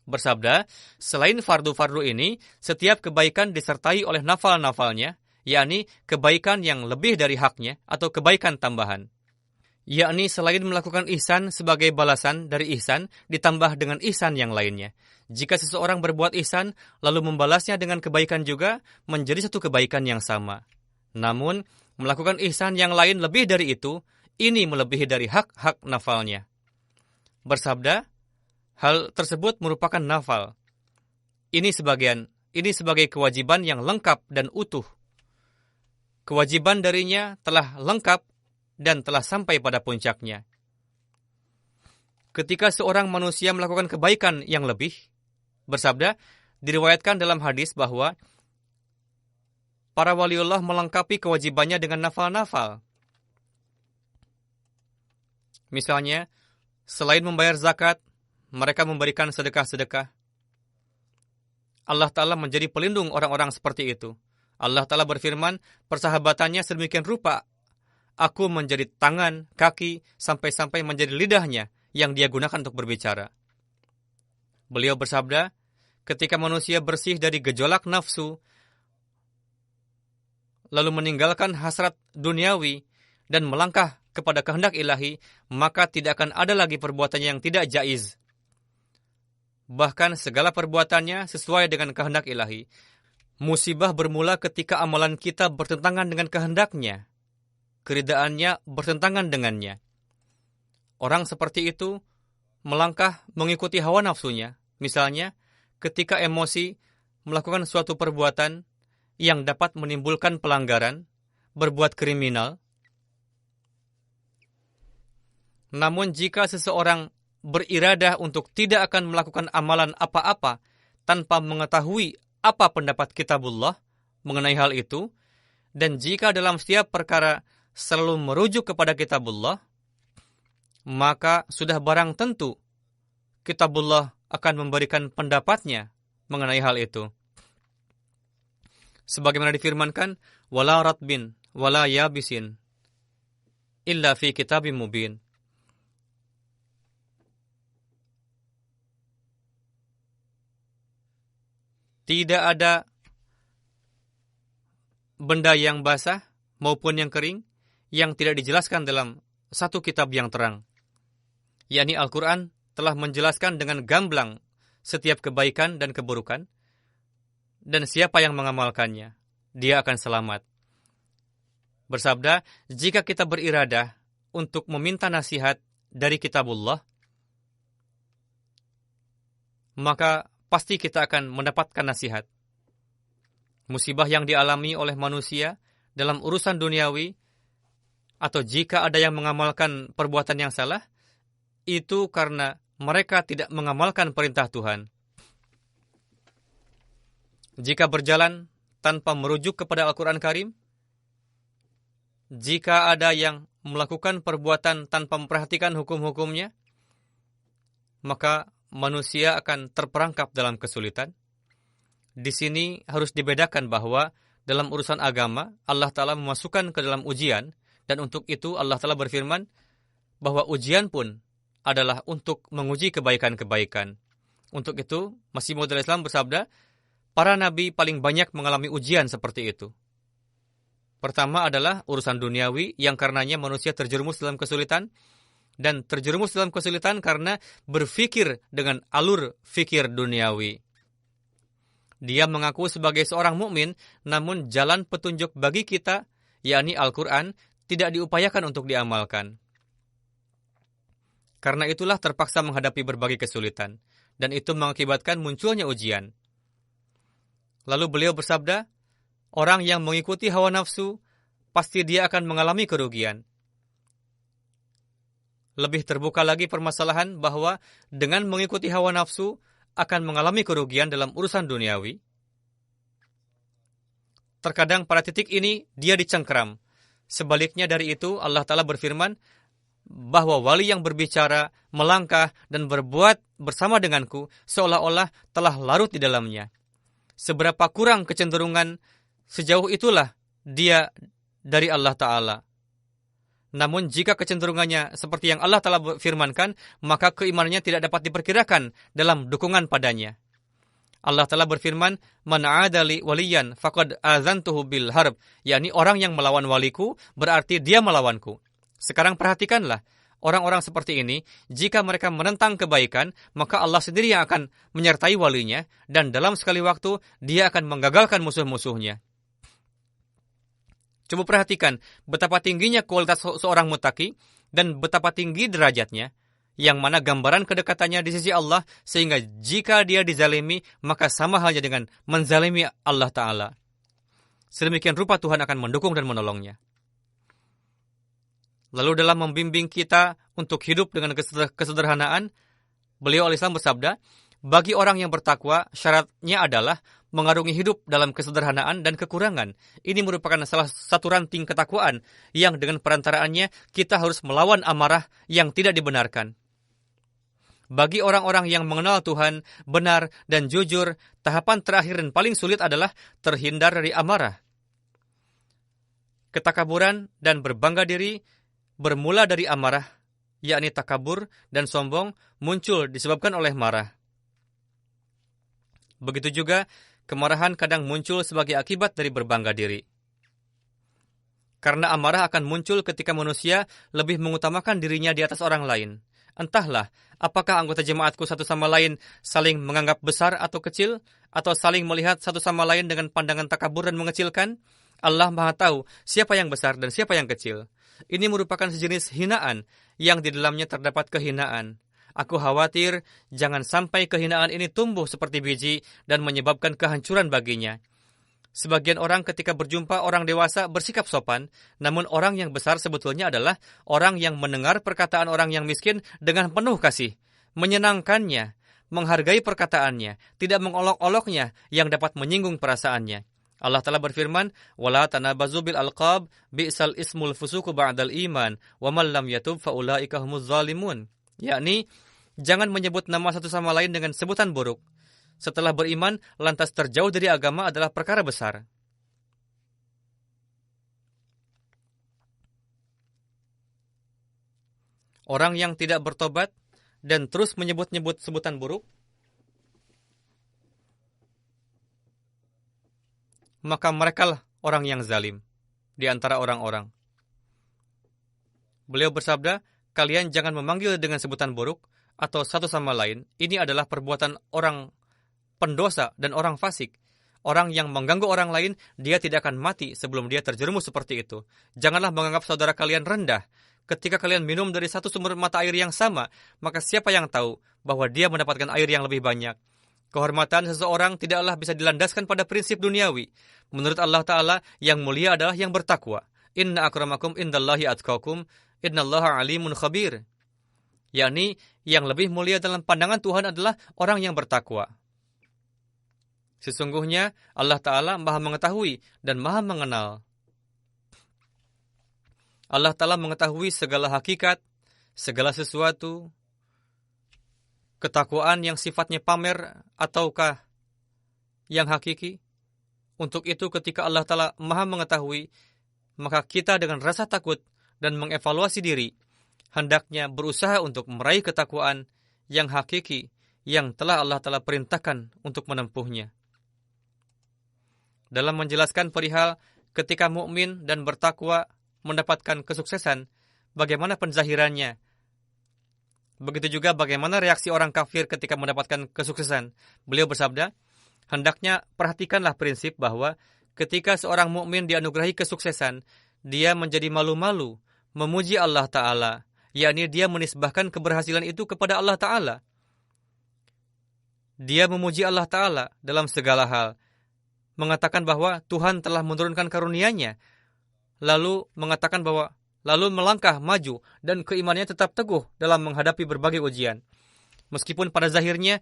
Speaker 2: Bersabda, selain fardu-fardu ini, setiap kebaikan disertai oleh nafal-nafalnya, yakni kebaikan yang lebih dari haknya atau kebaikan tambahan. Yakni selain melakukan ihsan sebagai balasan dari ihsan, ditambah dengan ihsan yang lainnya. Jika seseorang berbuat ihsan, lalu membalasnya dengan kebaikan juga, menjadi satu kebaikan yang sama. Namun, melakukan ihsan yang lain lebih dari itu, ini melebihi dari hak-hak nafalnya. Bersabda, hal tersebut merupakan nafal. Ini sebagian ini sebagai kewajiban yang lengkap dan utuh. Kewajiban darinya telah lengkap dan telah sampai pada puncaknya. Ketika seorang manusia melakukan kebaikan yang lebih, bersabda, diriwayatkan dalam hadis bahwa para waliullah melengkapi kewajibannya dengan nafal-nafal. Misalnya, selain membayar zakat, mereka memberikan sedekah-sedekah. Allah Ta'ala menjadi pelindung orang-orang seperti itu. Allah Ta'ala berfirman, persahabatannya sedemikian rupa, aku menjadi tangan, kaki, sampai-sampai menjadi lidahnya yang dia gunakan untuk berbicara. Beliau bersabda, ketika manusia bersih dari gejolak nafsu, lalu meninggalkan hasrat duniawi dan melangkah kepada kehendak ilahi, maka tidak akan ada lagi perbuatannya yang tidak jaiz. Bahkan segala perbuatannya sesuai dengan kehendak ilahi. Musibah bermula ketika amalan kita bertentangan dengan kehendaknya. Keridaannya bertentangan dengannya. Orang seperti itu melangkah mengikuti hawa nafsunya. Misalnya, ketika emosi melakukan suatu perbuatan yang dapat menimbulkan pelanggaran, berbuat kriminal. Namun jika seseorang beriradah untuk tidak akan melakukan amalan apa-apa tanpa mengetahui apa pendapat kitabullah mengenai hal itu, dan jika dalam setiap perkara selalu merujuk kepada kitabullah, maka sudah barang tentu kitabullah akan memberikan pendapatnya mengenai hal itu. Sebagaimana difirmankan, wala ratbin wala yabisin illa fi kitabim mubin. Tidak ada benda yang basah maupun yang kering yang tidak dijelaskan dalam satu kitab yang terang. Yakni Al-Quran telah menjelaskan dengan gamblang setiap kebaikan dan keburukan, dan siapa yang mengamalkannya, dia akan selamat. Bersabda, jika kita beriradah untuk meminta nasihat dari kitabullah, maka pasti kita akan mendapatkan nasihat. Musibah yang dialami oleh manusia dalam urusan duniawi, atau jika ada yang mengamalkan perbuatan yang salah, itu karena mereka tidak mengamalkan perintah Tuhan. Jika berjalan tanpa merujuk kepada Al-Quran Karim, jika ada yang melakukan perbuatan tanpa memperhatikan hukum-hukumnya, maka manusia akan terperangkap dalam kesulitan. Di sini harus dibedakan bahwa dalam urusan agama, Allah Ta'ala memasukkan ke dalam ujian, dan untuk itu Allah Ta'ala berfirman bahwa ujian pun adalah untuk menguji kebaikan-kebaikan. Untuk itu, Masih Maud Islam bersabda, para nabi paling banyak mengalami ujian seperti itu. Pertama adalah urusan duniawi yang karenanya manusia terjerumus dalam kesulitan, dan terjerumus dalam kesulitan karena berfikir dengan alur fikir duniawi. Dia mengaku sebagai seorang mukmin, namun jalan petunjuk bagi kita, yakni Al-Quran, tidak diupayakan untuk diamalkan. Karena itulah terpaksa menghadapi berbagai kesulitan, dan itu mengakibatkan munculnya ujian. Lalu beliau bersabda, orang yang mengikuti hawa nafsu, pasti dia akan mengalami kerugian. Lebih terbuka lagi permasalahan bahwa dengan mengikuti hawa nafsu akan mengalami kerugian dalam urusan duniawi. Terkadang pada titik ini dia dicengkeram. Sebaliknya dari itu Allah Ta'ala berfirman bahwa wali yang berbicara, melangkah, dan berbuat bersama denganku seolah-olah telah larut di dalamnya. Seberapa kurang kecenderungan, sejauh itulah dia dari Allah Ta'ala. Namun jika kecenderungannya seperti yang Allah Ta'ala firmankan, maka keimanannya tidak dapat diperkirakan dalam dukungan padanya. Allah Ta'ala berfirman, Man 'adali waliyan faqad azantuhu bil harb, yakni orang yang melawan waliku berarti dia melawanku. Sekarang perhatikanlah, orang-orang seperti ini, jika mereka menentang kebaikan, maka Allah sendiri yang akan menyertai walinya, dan dalam sekali waktu dia akan menggagalkan musuh-musuhnya. Coba perhatikan betapa tingginya kualitas seorang muttaqi dan betapa tinggi derajatnya, yang mana gambaran kedekatannya di sisi Allah, sehingga jika dia dizalimi, maka sama halnya dengan menzalimi Allah Ta'ala. Sedemikian rupa Tuhan akan mendukung dan menolongnya. Lalu dalam membimbing kita untuk hidup dengan kesederhanaan, beliau al-Islam bersabda, bagi orang yang bertakwa, syaratnya adalah mengarungi hidup dalam kesederhanaan dan kekurangan. Ini merupakan salah satu ranting ketakwaan yang dengan perantaraannya kita harus melawan amarah yang tidak dibenarkan. Bagi orang-orang yang mengenal Tuhan, benar dan jujur, tahapan terakhir dan paling sulit adalah terhindar dari amarah. Ketakaburan dan berbangga diri bermula dari amarah, yakni takabur dan sombong muncul disebabkan oleh marah. Begitu juga, kemarahan kadang muncul sebagai akibat dari berbangga diri. Karena amarah akan muncul ketika manusia lebih mengutamakan dirinya di atas orang lain. Entahlah, apakah anggota jemaatku satu sama lain saling menganggap besar atau kecil, atau saling melihat satu sama lain dengan pandangan takabur dan mengecilkan. Allah Maha tahu siapa yang besar dan siapa yang kecil. Ini merupakan sejenis hinaan yang di dalamnya terdapat kehinaan. Aku khawatir jangan sampai kehinaan ini tumbuh seperti biji dan menyebabkan kehancuran baginya. Sebagian orang ketika berjumpa orang dewasa bersikap sopan, namun orang yang besar sebetulnya adalah orang yang mendengar perkataan orang yang miskin dengan penuh kasih, menyenangkannya, menghargai perkataannya, tidak mengolok-oloknya yang dapat menyinggung perasaannya. Allah Ta'ala berfirman, وَلَا تَنَابَزُوا بِالْأَلْقَابِ بِئْسَ الْإِسْمُ الْفُسُوقُ بَعْدَ الْإِيمَانِ وَمَنْ لَمْ يَتُبْ فَأُولَٰئِكَ هُمُ الظَّالِمُونَ. Yakni, jangan menyebut nama satu sama lain dengan sebutan buruk. Setelah beriman, lantas terjauh dari agama adalah perkara besar. Orang yang tidak bertobat dan terus menyebut-nyebut sebutan buruk, maka merekalah orang yang zalim di antara orang-orang. Beliau bersabda, kalian jangan memanggil dengan sebutan buruk atau satu sama lain. Ini adalah perbuatan orang pendosa dan orang fasik. Orang yang mengganggu orang lain, dia tidak akan mati sebelum dia terjerumus seperti itu. Janganlah menganggap saudara kalian rendah. Ketika kalian minum dari satu sumber mata air yang sama, maka siapa yang tahu bahwa dia mendapatkan air yang lebih banyak? Kehormatan seseorang tidaklah bisa dilandaskan pada prinsip duniawi. Menurut Allah Ta'ala, yang mulia adalah yang bertakwa. Inna akramakum indallahi atqakum, innallaha alimun khabir. Yakni, yang lebih mulia dalam pandangan Tuhan adalah orang yang bertakwa. Sesungguhnya, Allah Ta'ala maha mengetahui dan maha mengenal. Allah Ta'ala mengetahui segala hakikat, segala sesuatu. Ketakwaan yang sifatnya pamer ataukah yang hakiki. Untuk itu ketika Allah Ta'ala maha mengetahui, maka kita dengan rasa takut dan mengevaluasi diri, hendaknya berusaha untuk meraih ketakwaan yang hakiki yang telah Allah Ta'ala perintahkan untuk menempuhnya. Dalam menjelaskan perihal ketika mukmin dan bertakwa mendapatkan kesuksesan, bagaimana penzahirannya, begitu juga bagaimana reaksi orang kafir ketika mendapatkan kesuksesan. Beliau bersabda, hendaknya perhatikanlah prinsip bahwa ketika seorang mukmin dianugerahi kesuksesan, dia menjadi malu-malu, memuji Allah Ta'ala, yakni dia menisbahkan keberhasilan itu kepada Allah Ta'ala. Dia memuji Allah Ta'ala dalam segala hal, mengatakan bahwa Tuhan telah menurunkan karunia-Nya, lalu mengatakan bahwa lalu melangkah maju dan keimanannya tetap teguh dalam menghadapi berbagai ujian. Meskipun pada zahirnya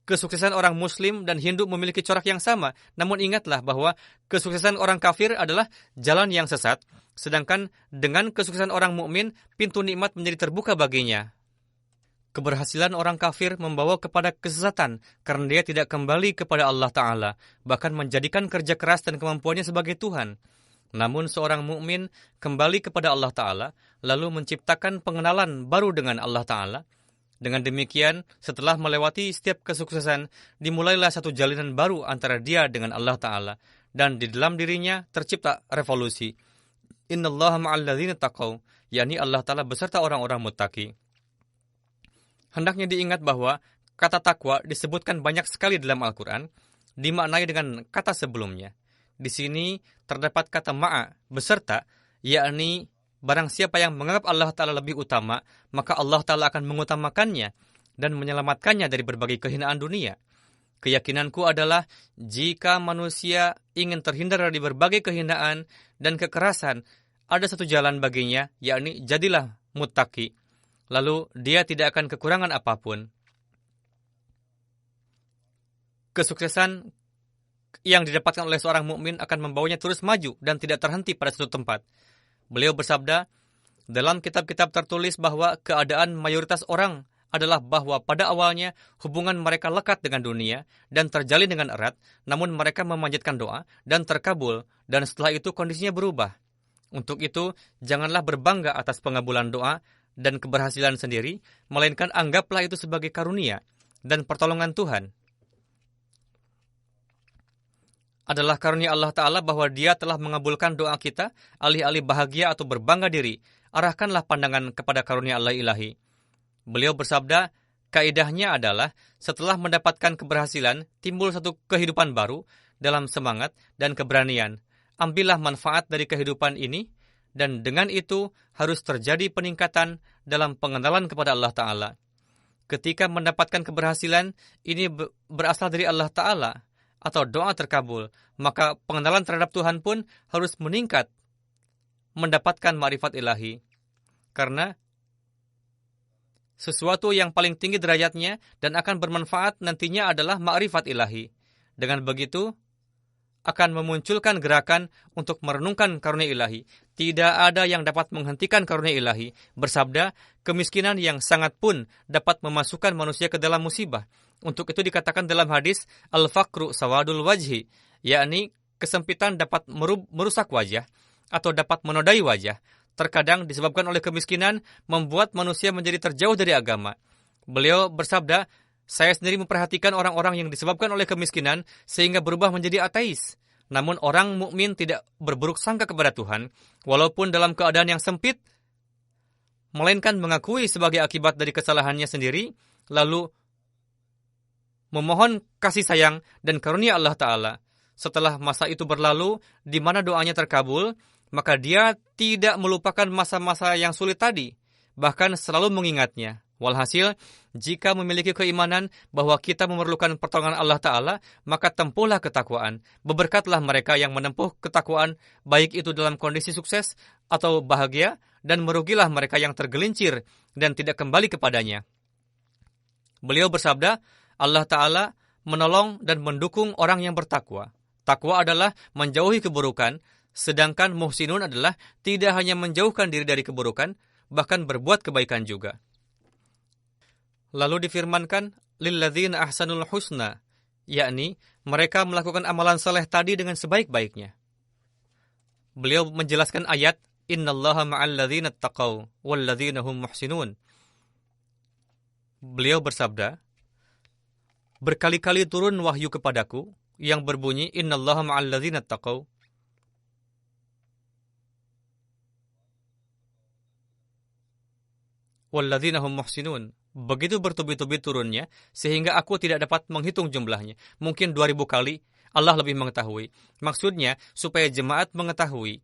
Speaker 2: kesuksesan orang Muslim dan Hindu memiliki corak yang sama, namun ingatlah bahwa kesuksesan orang kafir adalah jalan yang sesat, sedangkan dengan kesuksesan orang mukmin, pintu nikmat menjadi terbuka baginya. Keberhasilan orang kafir membawa kepada kesesatan karena dia tidak kembali kepada Allah Ta'ala, bahkan menjadikan kerja keras dan kemampuannya sebagai Tuhan. Namun seorang mukmin kembali kepada Allah Ta'ala, lalu menciptakan pengenalan baru dengan Allah Ta'ala. Dengan demikian, setelah melewati setiap kesuksesan, dimulailah satu jalinan baru antara dia dengan Allah Ta'ala. Dan di dalam dirinya tercipta revolusi. Innallaha ma'alladzina taqaw, yakni Allah Ta'ala beserta orang-orang muttaqi. Hendaknya diingat bahwa kata takwa disebutkan banyak sekali dalam Al-Quran, dimaknai dengan kata sebelumnya. Di sini terdapat kata ma'a, beserta, yakni barang siapa yang menganggap Allah Ta'ala lebih utama, maka Allah Ta'ala akan mengutamakannya dan menyelamatkannya dari berbagai kehinaan dunia. Keyakinanku adalah jika manusia ingin terhindar dari berbagai kehinaan dan kekerasan, ada satu jalan baginya, yakni jadilah muttaqi. Lalu dia tidak akan kekurangan apapun. Kesuksesan yang didapatkan oleh seorang mukmin akan membawanya terus maju dan tidak terhenti pada satu tempat. Beliau bersabda, dalam kitab-kitab tertulis bahwa keadaan mayoritas orang adalah bahwa pada awalnya hubungan mereka lekat dengan dunia dan terjalin dengan erat, namun mereka memanjatkan doa dan terkabul, dan setelah itu kondisinya berubah. Untuk itu, janganlah berbangga atas pengabulan doa dan keberhasilan sendiri, melainkan anggaplah itu sebagai karunia dan pertolongan Tuhan. Adalah karunia Allah Ta'ala bahwa Dia telah mengabulkan doa kita, alih-alih bahagia atau berbangga diri, arahkanlah pandangan kepada karunia Allah ilahi. Beliau bersabda, kaidahnya adalah setelah mendapatkan keberhasilan, timbul satu kehidupan baru dalam semangat dan keberanian. Ambillah manfaat dari kehidupan ini, dan dengan itu harus terjadi peningkatan dalam pengenalan kepada Allah Ta'ala. Ketika mendapatkan keberhasilan, ini berasal dari Allah Ta'ala, atau doa terkabul, maka pengenalan terhadap Tuhan pun harus meningkat, mendapatkan ma'rifat ilahi. Karena sesuatu yang paling tinggi derajatnya dan akan bermanfaat nantinya adalah ma'rifat ilahi. Dengan begitu, akan memunculkan gerakan untuk merenungkan karunia ilahi. Tidak ada yang dapat menghentikan karunia ilahi. Bersabda, kemiskinan yang sangat pun dapat memasukkan manusia ke dalam musibah. Untuk itu dikatakan dalam hadis, al-faqru sawadul wajhi, yakni kesempitan dapat merusak wajah atau dapat menodai wajah. Terkadang disebabkan oleh kemiskinan membuat manusia menjadi terjauh dari agama. Beliau bersabda, saya sendiri memperhatikan orang-orang yang disebabkan oleh kemiskinan sehingga berubah menjadi ateis. Namun orang mukmin tidak berburuk sangka kepada Tuhan, walaupun dalam keadaan yang sempit, melainkan mengakui sebagai akibat dari kesalahannya sendiri, lalu memohon kasih sayang dan karunia Allah Ta'ala. Setelah masa itu berlalu, di mana doanya terkabul, maka dia tidak melupakan masa-masa yang sulit tadi, bahkan selalu mengingatnya. Walhasil, jika memiliki keimanan bahwa kita memerlukan pertolongan Allah Ta'ala, maka tempuhlah ketakwaan. Berberkatlah mereka yang menempuh ketakwaan, baik itu dalam kondisi sukses atau bahagia, dan merugilah mereka yang tergelincir dan tidak kembali kepadanya. Beliau bersabda, Allah Ta'ala menolong dan mendukung orang yang bertakwa. Takwa adalah menjauhi keburukan, sedangkan muhsinun adalah tidak hanya menjauhkan diri dari keburukan, bahkan berbuat kebaikan juga. Lalu difirmankan, lilladzina ahsanul husna, yakni mereka melakukan amalan saleh tadi dengan sebaik-baiknya. Beliau menjelaskan ayat, innallaha ma'al ladzina taqaw wal ladzina hum muhsinun. Beliau bersabda, berkali-kali turun wahyu kepadaku yang berbunyi, innallaha ma'al ladzina taqaw walladzina hum muhsinun. Begitu bertubi-tubi turunnya, sehingga aku tidak dapat menghitung jumlahnya. Mungkin 2000 kali, Allah lebih mengetahui. Maksudnya, supaya jemaat mengetahui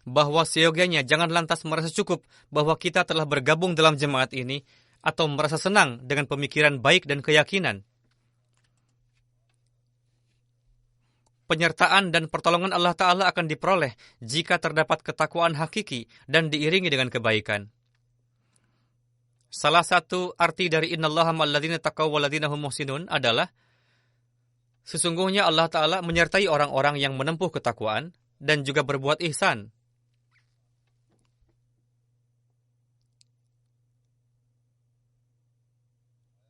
Speaker 2: bahwa seyogianya jangan lantas merasa cukup bahwa kita telah bergabung dalam jemaat ini, atau merasa senang dengan pemikiran baik dan keyakinan. Penyertaan dan pertolongan Allah Ta'ala akan diperoleh jika terdapat ketakwaan hakiki dan diiringi dengan kebaikan. Salah satu arti dari innallaha ma'alladzina taqaw walladzina hum muhsinun adalah sesungguhnya Allah Ta'ala menyertai orang-orang yang menempuh ketakwaan dan juga berbuat ihsan.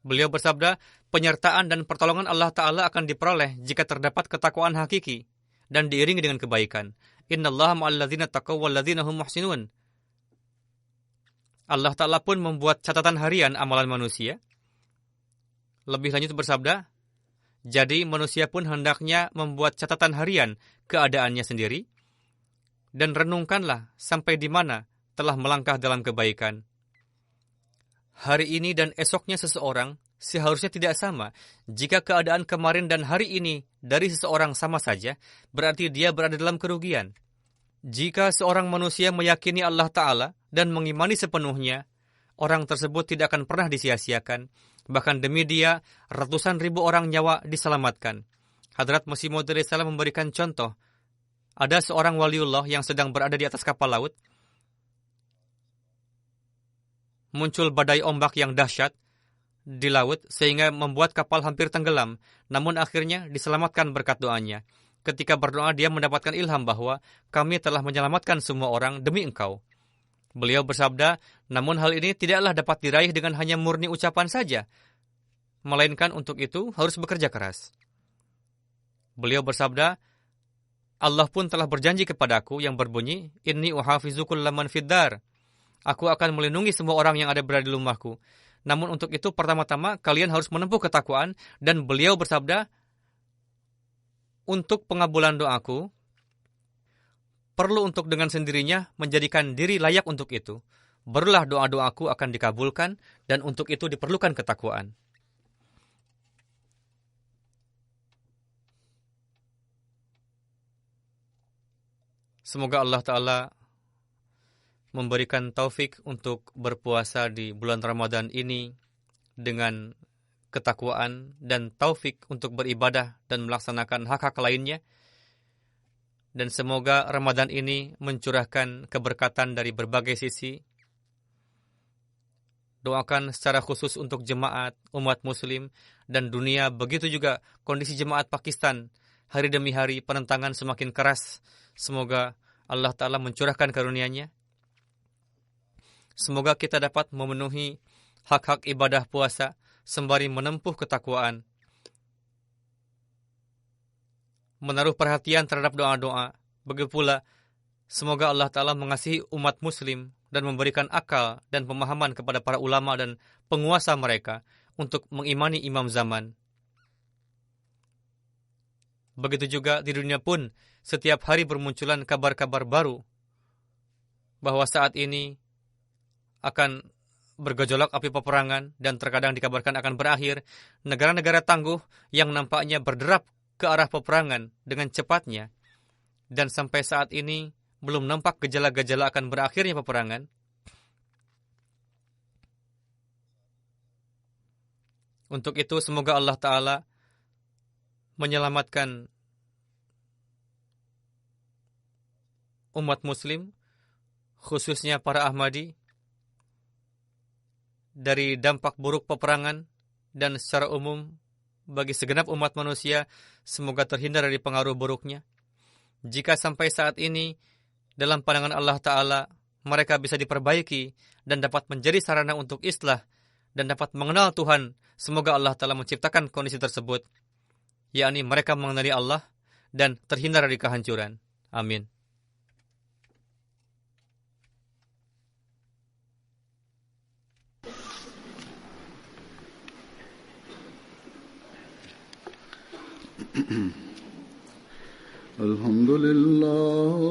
Speaker 2: Beliau bersabda, penyertaan dan pertolongan Allah Ta'ala akan diperoleh jika terdapat ketakwaan hakiki dan diiringi dengan kebaikan. Innallaha ma'alladzina taqaw walladzina hum muhsinun. Allah Ta'ala pun membuat catatan harian amalan manusia. Lebih lanjut bersabda, jadi manusia pun hendaknya membuat catatan harian keadaannya sendiri, dan renungkanlah sampai di mana telah melangkah dalam kebaikan. Hari ini dan esoknya seseorang seharusnya tidak sama. Jika keadaan kemarin dan hari ini dari seseorang sama saja, berarti dia berada dalam kerugian. Jika seorang manusia meyakini Allah Ta'ala dan mengimani sepenuhnya, orang tersebut tidak akan pernah disia-siakan. Bahkan demi dia, ratusan ribu orang nyawa diselamatkan. Hadrat Masih Maud salam memberikan contoh. Ada seorang waliullah yang sedang berada di atas kapal laut. Muncul badai ombak yang dahsyat di laut sehingga membuat kapal hampir tenggelam. Namun akhirnya diselamatkan berkat doanya. Ketika berdoa, dia mendapatkan ilham bahwa kami telah menyelamatkan semua orang demi engkau. Beliau bersabda, namun hal ini tidaklah dapat diraih dengan hanya murni ucapan saja, melainkan untuk itu harus bekerja keras. Beliau bersabda, Allah pun telah berjanji kepadaku yang berbunyi, Inni uhafizu kulla man fid dar. Aku akan melindungi semua orang yang ada berada di rumahku. Namun untuk itu pertama-tama kalian harus menempuh ketakwaan. Dan beliau bersabda, untuk pengabulan doaku, perlu untuk dengan sendirinya menjadikan diri layak untuk itu. Barulah doa-doaku akan dikabulkan, dan untuk itu diperlukan ketakwaan. Semoga Allah Ta'ala memberikan taufik untuk berpuasa di bulan Ramadan ini dengan ketakwaan dan taufik untuk beribadah dan melaksanakan hak-hak lainnya. Dan semoga Ramadan ini mencurahkan keberkatan dari berbagai sisi. Doakan secara khusus untuk jemaat, umat muslim, dan dunia. Begitu juga kondisi jemaat Pakistan. Hari demi hari penentangan semakin keras. Semoga Allah Ta'ala mencurahkan karunia-Nya. Semoga kita dapat memenuhi hak-hak ibadah puasa sembari menempuh ketakwaan, menaruh perhatian terhadap doa-doa. Begitu pula, semoga Allah Ta'ala mengasihi umat muslim dan memberikan akal dan pemahaman kepada para ulama dan penguasa mereka untuk mengimani imam zaman. Begitu juga di dunia pun, setiap hari bermunculan kabar-kabar baru bahwa saat ini akan bergejolak api peperangan dan terkadang dikabarkan akan berakhir. Negara-negara tangguh yang nampaknya berderap ke arah peperangan dengan cepatnya, dan sampai saat ini belum nampak gejala-gejala akan berakhirnya peperangan. Untuk itu semoga Allah Ta'ala menyelamatkan umat muslim, khususnya para Ahmadi, dari dampak buruk peperangan, dan secara umum bagi segenap umat manusia semoga terhindar dari pengaruh buruknya. Jika sampai saat ini dalam pandangan Allah Ta'ala mereka bisa diperbaiki dan dapat menjadi sarana untuk islah dan dapat mengenal Tuhan, semoga Allah Ta'ala menciptakan kondisi tersebut, yakni mereka mengenali Allah dan terhindar dari kehancuran. Amin.
Speaker 1: Alhamdulillah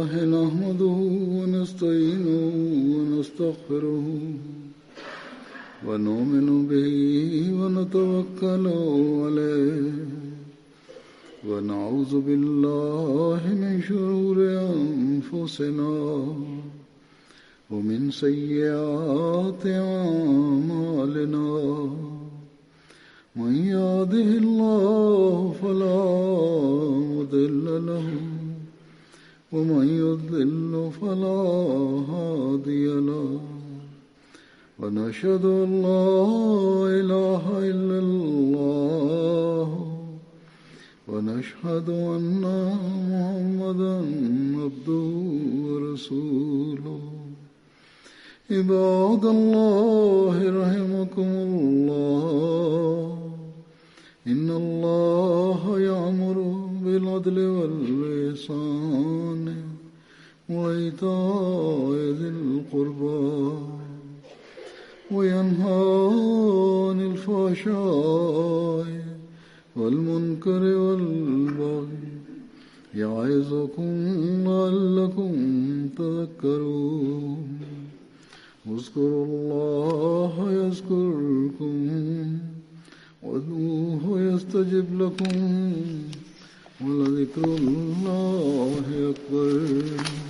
Speaker 1: nahmaduhu wa nasta'inuhu wa nastaghfiruh wa nu'minu bihi wa natawakkalu alayhi wa na'udzu billahi min shururi anfusina wa min sayyiati a'malina. من يهده الله فلا مضل له ومن يضلل فلا هادي له ونشهد أن لا إله إلا الله ونشهد أن محمدا عبده ورسوله. عباد الله رحمكم الله إن الله يأمر بالعدل والإحسان وإيتاء ذي القربى وينهى عن الفحشاء والمنكر والبغي يعظكم لعلكم تذكرون. اذكروا الله يذكركم وادعوه يستجب لكم ولذكر الله أكبر.